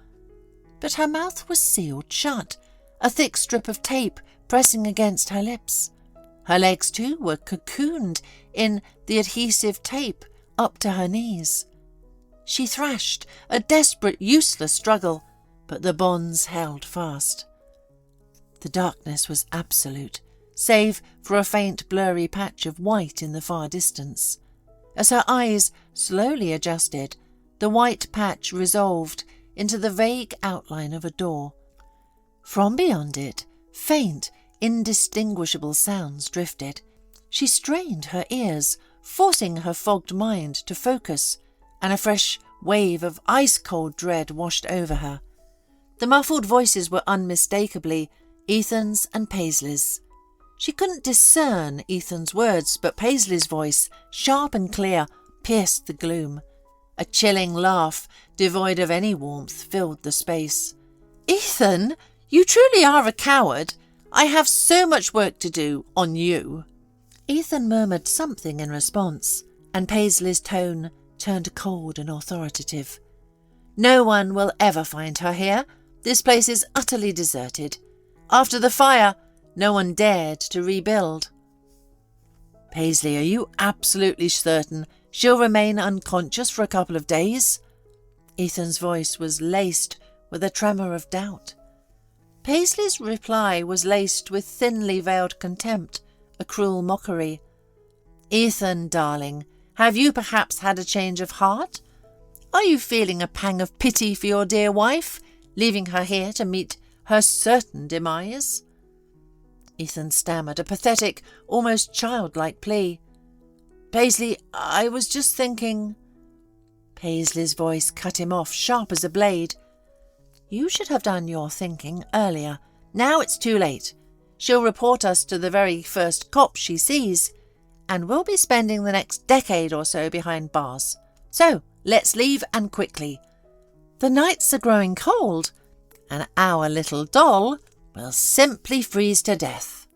But her mouth was sealed shut, a thick strip of tape pressing against her lips. Her legs, too, were cocooned in the adhesive tape up to her knees. She thrashed, a desperate, useless struggle, but the bonds held fast. The darkness was absolute, save for a faint blurry patch of white in the far distance. As her eyes slowly adjusted, the white patch resolved into the vague outline of a door. From beyond it, faint, indistinguishable sounds drifted. She strained her ears, forcing her fogged mind to focus, and a fresh wave of ice-cold dread washed over her. The muffled voices were unmistakably Ethan's and Paisley's. She couldn't discern Ethan's words, but Paisley's voice, sharp and clear, pierced the gloom. A chilling laugh, devoid of any warmth, filled the space. "Ethan, you truly are a coward. I have so much work to do on you." Ethan murmured something in response, and Paisley's tone turned cold and authoritative. "No one will ever find her here. This place is utterly deserted. After the fire, no one dared to rebuild." "Paisley, are you absolutely certain she'll remain unconscious for a couple of days?" Ethan's voice was laced with a tremor of doubt. Paisley's reply was laced with thinly veiled contempt, a cruel mockery. "Ethan, darling, have you perhaps had a change of heart? Are you feeling a pang of pity for your dear wife, leaving her here to meet her certain demise?" Ethan stammered, a pathetic, almost childlike plea. "Paisley, I was just thinking—" Paisley's voice cut him off, sharp as a blade. "You should have done your thinking earlier. Now it's too late. She'll report us to the very first cop she sees, and we'll be spending the next decade or so behind bars. So, let's leave, and quickly. The nights are growing cold, and our little doll will simply freeze to death."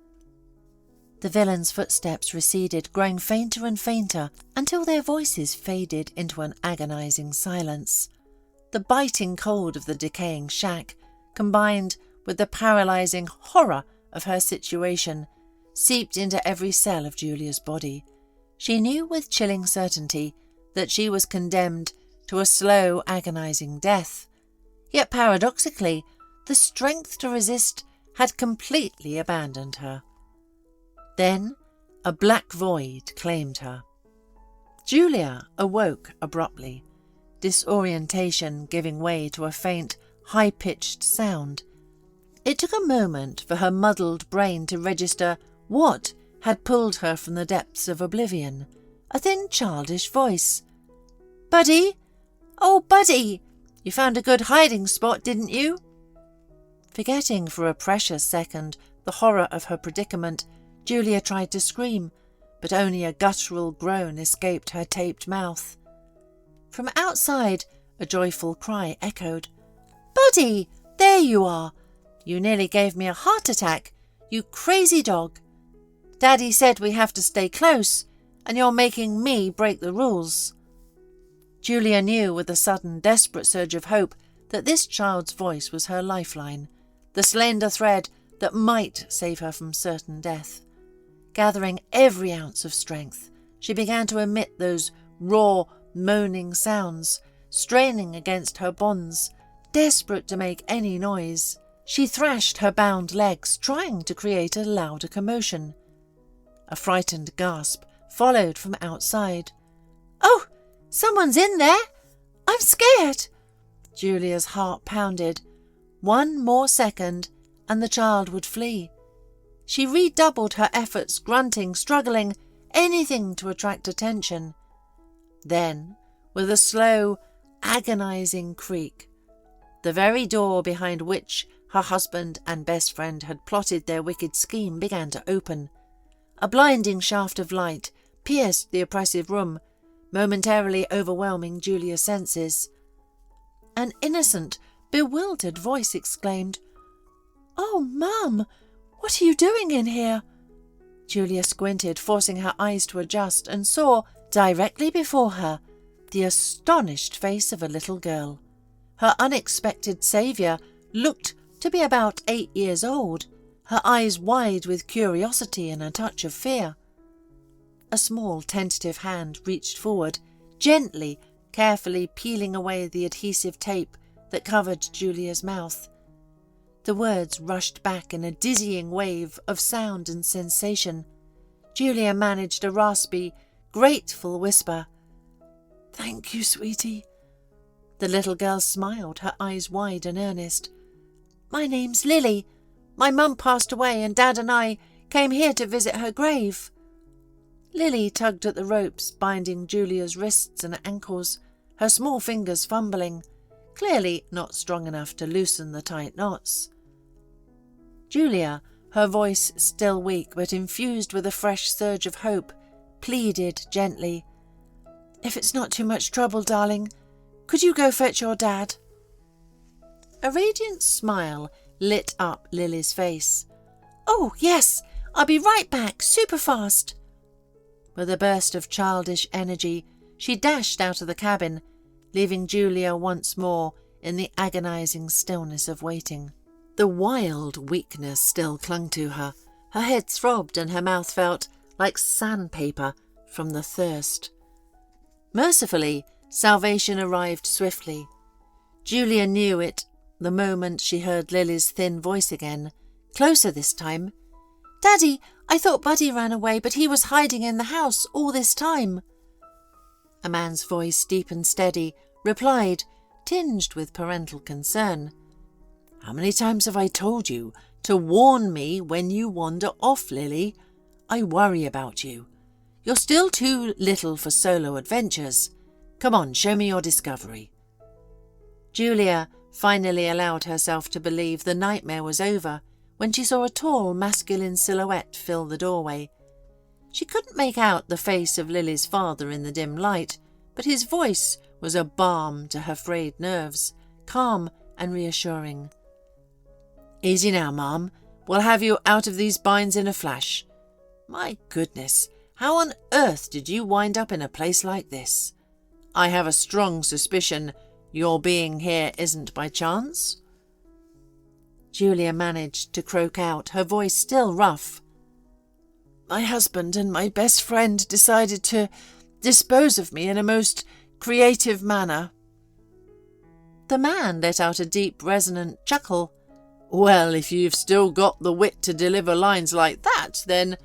The villain's footsteps receded, growing fainter and fainter, until their voices faded into an agonizing silence. The biting cold of the decaying shack, combined with the paralyzing horror of her situation, seeped into every cell of Julia's body. She knew with chilling certainty that she was condemned to a slow, agonizing death. Yet paradoxically, the strength to resist had completely abandoned her. Then a black void claimed her. Julia awoke abruptly, disorientation giving way to a faint, high-pitched sound. It took a moment for her muddled brain to register what had pulled her from the depths of oblivion. A thin, childish voice. "Buddy? Oh, Buddy! You found a good hiding spot, didn't you?" Forgetting for a precious second the horror of her predicament, Julia tried to scream, but only a guttural groan escaped her taped mouth. From outside, a joyful cry echoed. "Buddy, there you are! You nearly gave me a heart attack, you crazy dog. Daddy said we have to stay close, and you're making me break the rules." Julia knew with a sudden, desperate surge of hope that this child's voice was her lifeline, the slender thread that might save her from certain death. Gathering every ounce of strength, she began to emit those raw, moaning sounds, straining against her bonds, desperate to make any noise. She thrashed her bound legs, trying to create a louder commotion. A frightened gasp followed from outside. "Oh, someone's in there! I'm scared!" Julia's heart pounded. One more second, and the child would flee. She redoubled her efforts, grunting, struggling, anything to attract attention. Then, with a slow, agonizing creak, the very door behind which her husband and best friend had plotted their wicked scheme began to open. A blinding shaft of light pierced the oppressive room, momentarily overwhelming Julia's senses. An innocent, bewildered voice exclaimed, "Oh, Mum, what are you doing in here?" Julia squinted, forcing her eyes to adjust, and saw, directly before her, the astonished face of a little girl. Her unexpected saviour looked to be about 8 years old, her eyes wide with curiosity and a touch of fear. A small, tentative hand reached forward, gently, carefully peeling away the adhesive tape that covered Julia's mouth. The words rushed back in a dizzying wave of sound and sensation. Julia managed a raspy, grateful whisper. "Thank you, sweetie." The little girl smiled, her eyes wide and earnest. "My name's Lily. My mum passed away and Dad and I came here to visit her grave." Lily tugged at the ropes binding Julia's wrists and ankles, her small fingers fumbling, clearly not strong enough to loosen the tight knots. Julia, her voice still weak but infused with a fresh surge of hope, pleaded gently, "If it's not too much trouble, darling, could you go fetch your dad?" A radiant smile lit up Lily's face. "Oh, yes, I'll be right back, super fast." With a burst of childish energy, she dashed out of the cabin, leaving Julia once more in the agonizing stillness of waiting. The wild weakness still clung to her. Her head throbbed and her mouth felt like sandpaper from the thirst. Mercifully, salvation arrived swiftly. Julia knew it the moment she heard Lily's thin voice again, closer this time. "Daddy, I thought Buddy ran away, but he was hiding in the house all this time." A man's voice, deep and steady, replied, tinged with parental concern. "How many times have I told you to warn me when you wander off, Lily? I worry about you. You're still too little for solo adventures. Come on, show me your discovery." Julia finally allowed herself to believe the nightmare was over when she saw a tall, masculine silhouette fill the doorway. She couldn't make out the face of Lily's father in the dim light, but his voice was a balm to her frayed nerves, calm and reassuring. "Easy now, Mum. We'll have you out of these binds in a flash. My goodness, how on earth did you wind up in a place like this? I have a strong suspicion your being here isn't by chance." Julia managed to croak out, her voice still rough. "My husband and my best friend decided to dispose of me in a most creative manner." The man let out a deep, resonant chuckle. "Well, if you've still got the wit to deliver lines like that, then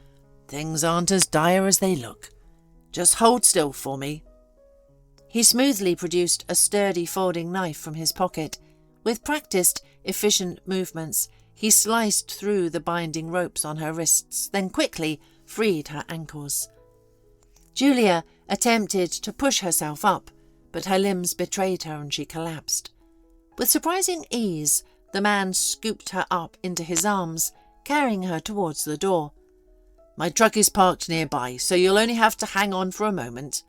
things aren't as dire as they look. Just hold still for me." He smoothly produced a sturdy folding knife from his pocket. With practiced, efficient movements, he sliced through the binding ropes on her wrists, then quickly freed her ankles. Julia attempted to push herself up, but her limbs betrayed her and she collapsed. With surprising ease, the man scooped her up into his arms, carrying her towards the door. My truck is parked nearby, so you'll only have to hang on for a moment.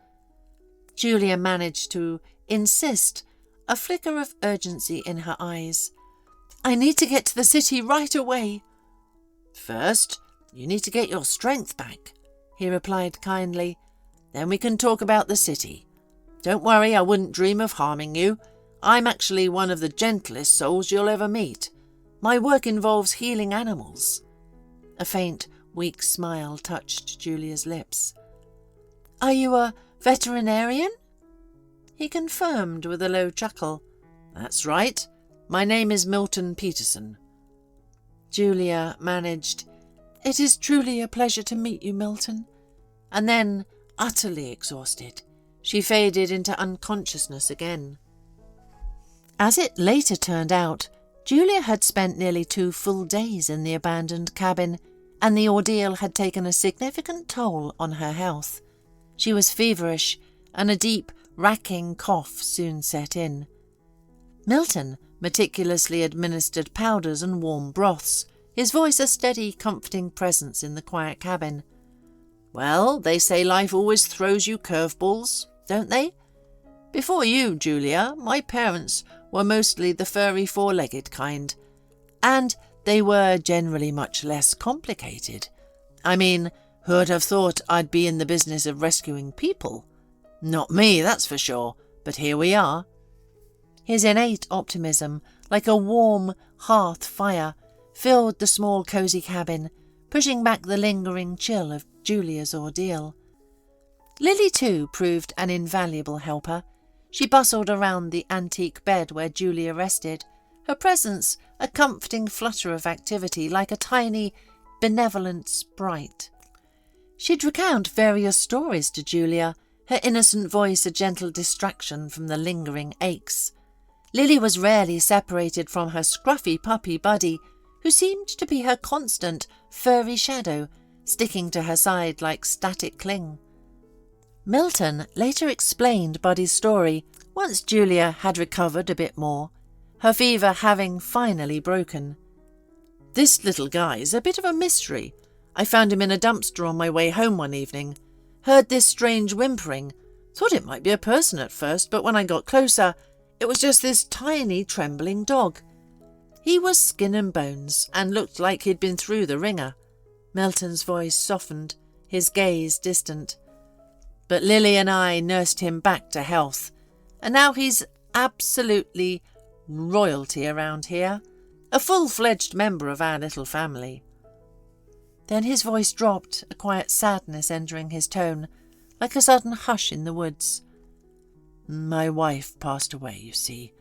Julia managed to insist, a flicker of urgency in her eyes. I need to get to the city right away. First, you need to get your strength back, he replied kindly. Then we can talk about the city. Don't worry, I wouldn't dream of harming you. I'm actually one of the gentlest souls you'll ever meet. My work involves healing animals. A faint, weak smile touched Julia's lips. Are you a veterinarian? He confirmed with a low chuckle. That's right. My name is Milton Peterson. Julia managed, It is truly a pleasure to meet you, Milton. And then, utterly exhausted, she faded into unconsciousness again. As it later turned out, Julia had spent nearly 2 full days in the abandoned cabin, and the ordeal had taken a significant toll on her health. She was feverish, and a deep, racking cough soon set in. Milton meticulously administered powders and warm broths, his voice a steady, comforting presence in the quiet cabin. Well, they say life always throws you curveballs, don't they? Before you, Julia, my parents were mostly the furry 4-legged kind, and they were generally much less complicated. I mean, who'd have thought I'd be in the business of rescuing people? Not me, that's for sure, but here we are. His innate optimism, like a warm hearth fire, filled the small cosy cabin, pushing back the lingering chill of Julia's ordeal. Lily, too, proved an invaluable helper. She bustled around the antique bed where Julia rested, her presence a comforting flutter of activity like a tiny, benevolent sprite. She'd recount various stories to Julia, her innocent voice a gentle distraction from the lingering aches. Lily was rarely separated from her scruffy puppy Buddy, who seemed to be her constant, furry shadow, sticking to her side like static cling. Milton later explained Buddy's story once Julia had recovered a bit more, her fever having finally broken. This little guy's a bit of a mystery. I found him in a dumpster on my way home one evening. Heard this strange whimpering. Thought it might be a person at first, but when I got closer, it was just this tiny, trembling dog. He was skin and bones and looked like he'd been through the ringer. Milton's voice softened, his gaze distant. But Lily and I nursed him back to health, and now he's absolutely royalty around here, a full-fledged member of our little family. Then his voice dropped, a quiet sadness entering his tone, like a sudden hush in the woods. My wife passed away, you see.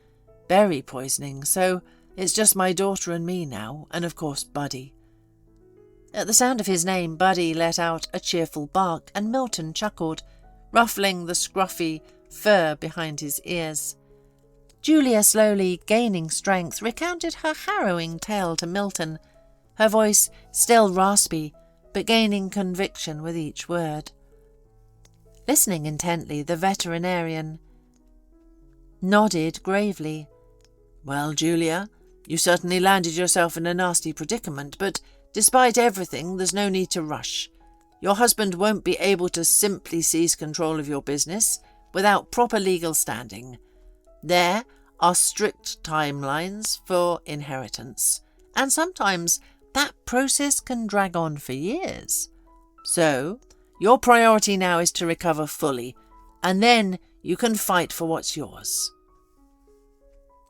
Berry poisoning, so it's just my daughter and me now, and of course Buddy. At the sound of his name, Buddy let out a cheerful bark, and Milton chuckled, ruffling the scruffy fur behind his ears. Julia, slowly gaining strength, recounted her harrowing tale to Milton, her voice still raspy, but gaining conviction with each word. Listening intently, the veterinarian nodded gravely. Well, Julia, you certainly landed yourself in a nasty predicament, but despite everything, there's no need to rush. Your husband won't be able to simply seize control of your business without proper legal standing. There are strict timelines for inheritance, and sometimes that process can drag on for years. So, your priority now is to recover fully, and then you can fight for what's yours.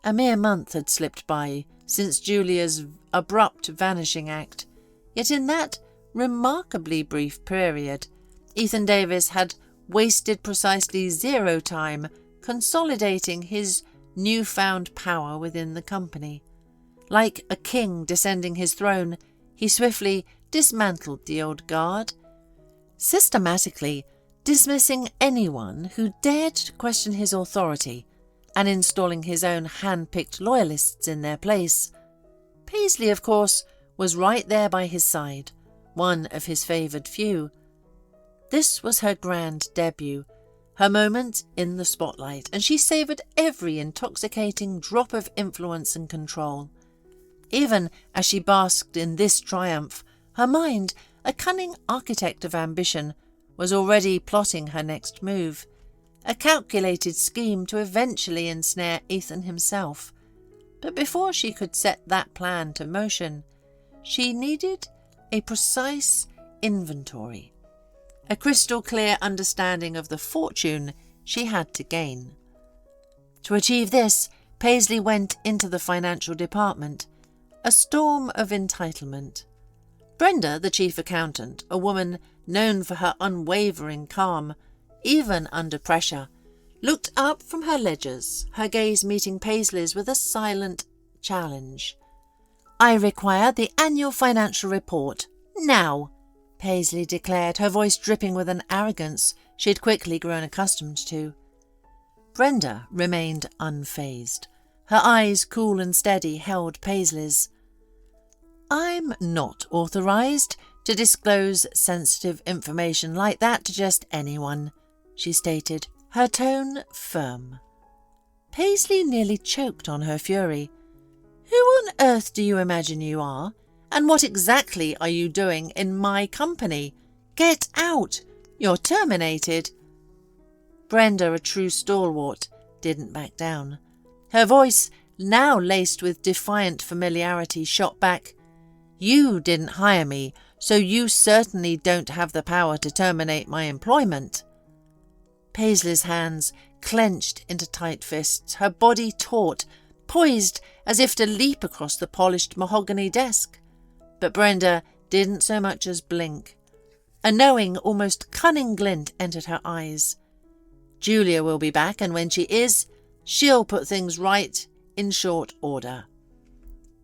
A mere month had slipped by since Julia's abrupt vanishing act, yet in that remarkably brief period, Ethan Davis had wasted precisely 0 time consolidating his newfound power within the company. Like a king descending his throne, he swiftly dismantled the old guard, systematically dismissing anyone who dared to question his authority and installing his own hand-picked loyalists in their place. Paisley, of course, was right there by his side, one of his favoured few. This was her grand debut, her moment in the spotlight, and she savoured every intoxicating drop of influence and control. Even as she basked in this triumph, her mind, a cunning architect of ambition, was already plotting her next move, a calculated scheme to eventually ensnare Ethan himself. But before she could set that plan to motion, she needed a precise inventory, a crystal clear understanding of the fortune she had to gain. To achieve this, Paisley went into the financial department, a storm of entitlement. Brenda, the chief accountant, a woman known for her unwavering calm, even under pressure, looked up from her ledgers, her gaze meeting Paisley's with a silent challenge. "I require the annual financial report, now," Paisley declared, her voice dripping with an arrogance she had quickly grown accustomed to. Brenda remained unfazed. Her eyes, cool and steady, held Paisley's. "I'm not authorised to disclose sensitive information like that to just anyone," she stated, her tone firm. Paisley nearly choked on her fury. "Who on earth do you imagine you are? And what exactly are you doing in my company? Get out! You're terminated." Brenda, a true stalwart, didn't back down. Her voice, now laced with defiant familiarity, shot back, "You didn't hire me, so you certainly don't have the power to terminate my employment." Paisley's hands clenched into tight fists, her body taut, poised as if to leap across the polished mahogany desk. But Brenda didn't so much as blink. A knowing, almost cunning glint entered her eyes. "Julia will be back, and when she is, she'll put things right in short order.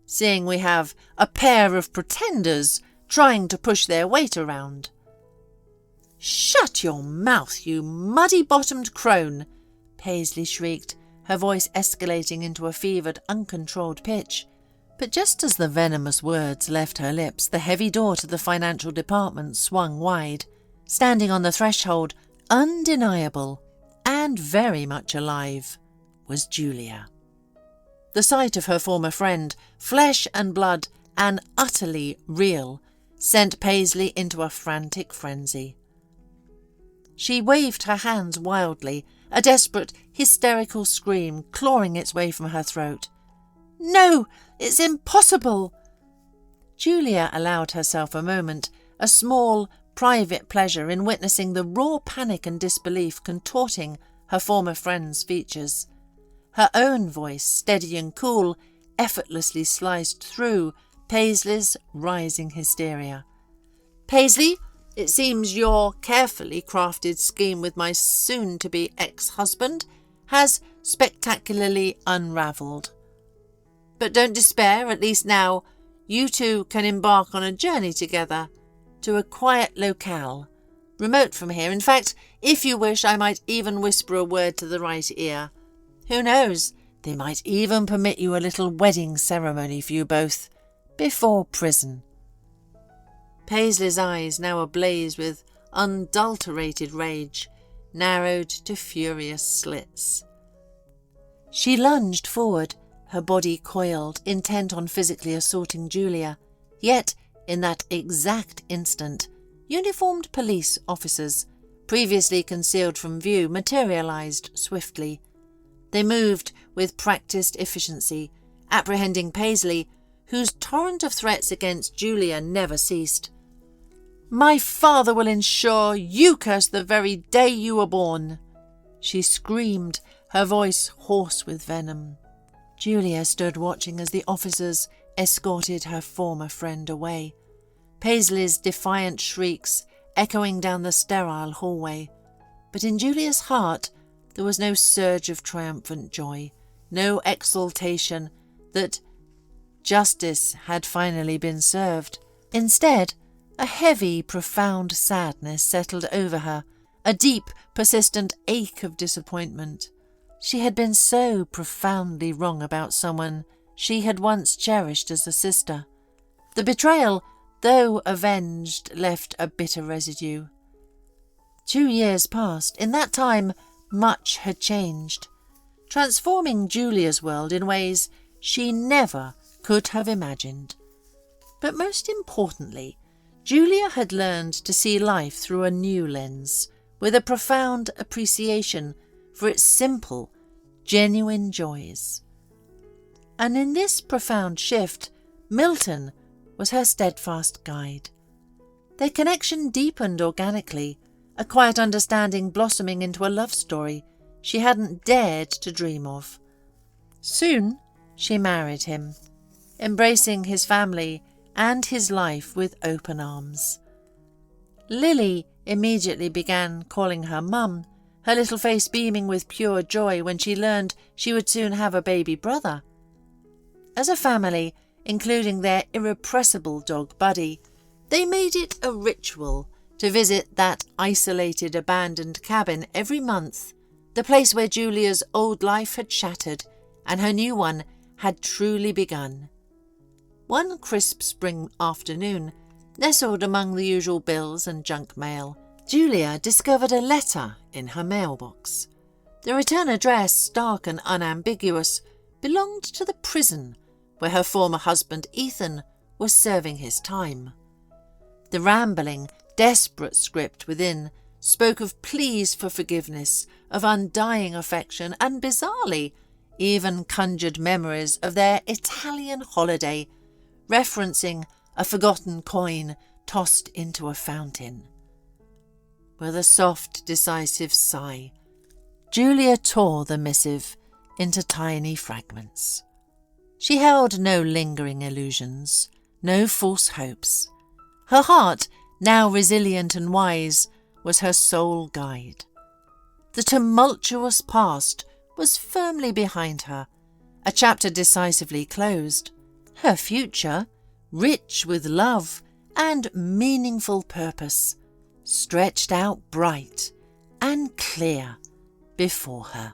Seeing we have a pair of pretenders trying to push their weight around." "Shut your mouth, you muddy-bottomed crone!" Paisley shrieked, her voice escalating into a fevered, uncontrolled pitch. But just as the venomous words left her lips, the heavy door to the financial department swung wide. Standing on the threshold, undeniable and very much alive, was Julia. The sight of her former friend, flesh and blood and utterly real, sent Paisley into a frantic frenzy. She waved her hands wildly, a desperate, hysterical scream clawing its way from her throat. "No, it's impossible!" Julia allowed herself a moment, a small, private pleasure in witnessing the raw panic and disbelief contorting her former friend's features. Her own voice, steady and cool, effortlessly sliced through Paisley's rising hysteria. "Paisley, it seems your carefully crafted scheme with my soon-to-be ex-husband has spectacularly unravelled. But don't despair, at least now you two can embark on a journey together to a quiet locale, remote from here. In fact, if you wish, I might even whisper a word to the right ear. Who knows, they might even permit you a little wedding ceremony for you both, before prison." Paisley's eyes, now ablaze with unadulterated rage, narrowed to furious slits. She lunged forward, her body coiled, intent on physically assaulting Julia. Yet, in that exact instant, uniformed police officers, previously concealed from view, materialized swiftly. They moved with practiced efficiency, apprehending Paisley, whose torrent of threats against Julia never ceased. "My father will ensure you curse the very day you were born," she screamed, her voice hoarse with venom. Julia stood watching as the officers escorted her former friend away, Paisley's defiant shrieks echoing down the sterile hallway. But in Julia's heart there was no surge of triumphant joy, no exultation that justice had finally been served. Instead, a heavy, profound sadness settled over her, a deep, persistent ache of disappointment. She had been so profoundly wrong about someone she had once cherished as a sister. The betrayal, though avenged, left a bitter residue. 2 years passed. In that time, much had changed, transforming Julia's world in ways she never could have imagined. But most importantly, Julia had learned to see life through a new lens, with a profound appreciation for its simple, genuine joys. And in this profound shift, Milton was her steadfast guide. Their connection deepened organically, a quiet understanding blossoming into a love story she hadn't dared to dream of. Soon she married him, embracing his family and his life with open arms. Lily immediately began calling her mum, her little face beaming with pure joy when she learned she would soon have a baby brother. As a family, including their irrepressible dog Buddy, they made it a ritual to visit that isolated abandoned cabin every month, the place where Julia's old life had shattered and her new one had truly begun. One crisp spring afternoon, nestled among the usual bills and junk mail, Julia discovered a letter in her mailbox. The return address, stark and unambiguous, belonged to the prison where her former husband Ethan was serving his time. The rambling, desperate script within spoke of pleas for forgiveness, of undying affection, and bizarrely, even conjured memories of their Italian holiday, referencing a forgotten coin tossed into a fountain. With a soft, decisive sigh, Julia tore the missive into tiny fragments. She held no lingering illusions, no false hopes. Her heart, now resilient and wise, was her sole guide. The tumultuous past was firmly behind her, a chapter decisively closed. Her future, rich with love and meaningful purpose, stretched out bright and clear before her.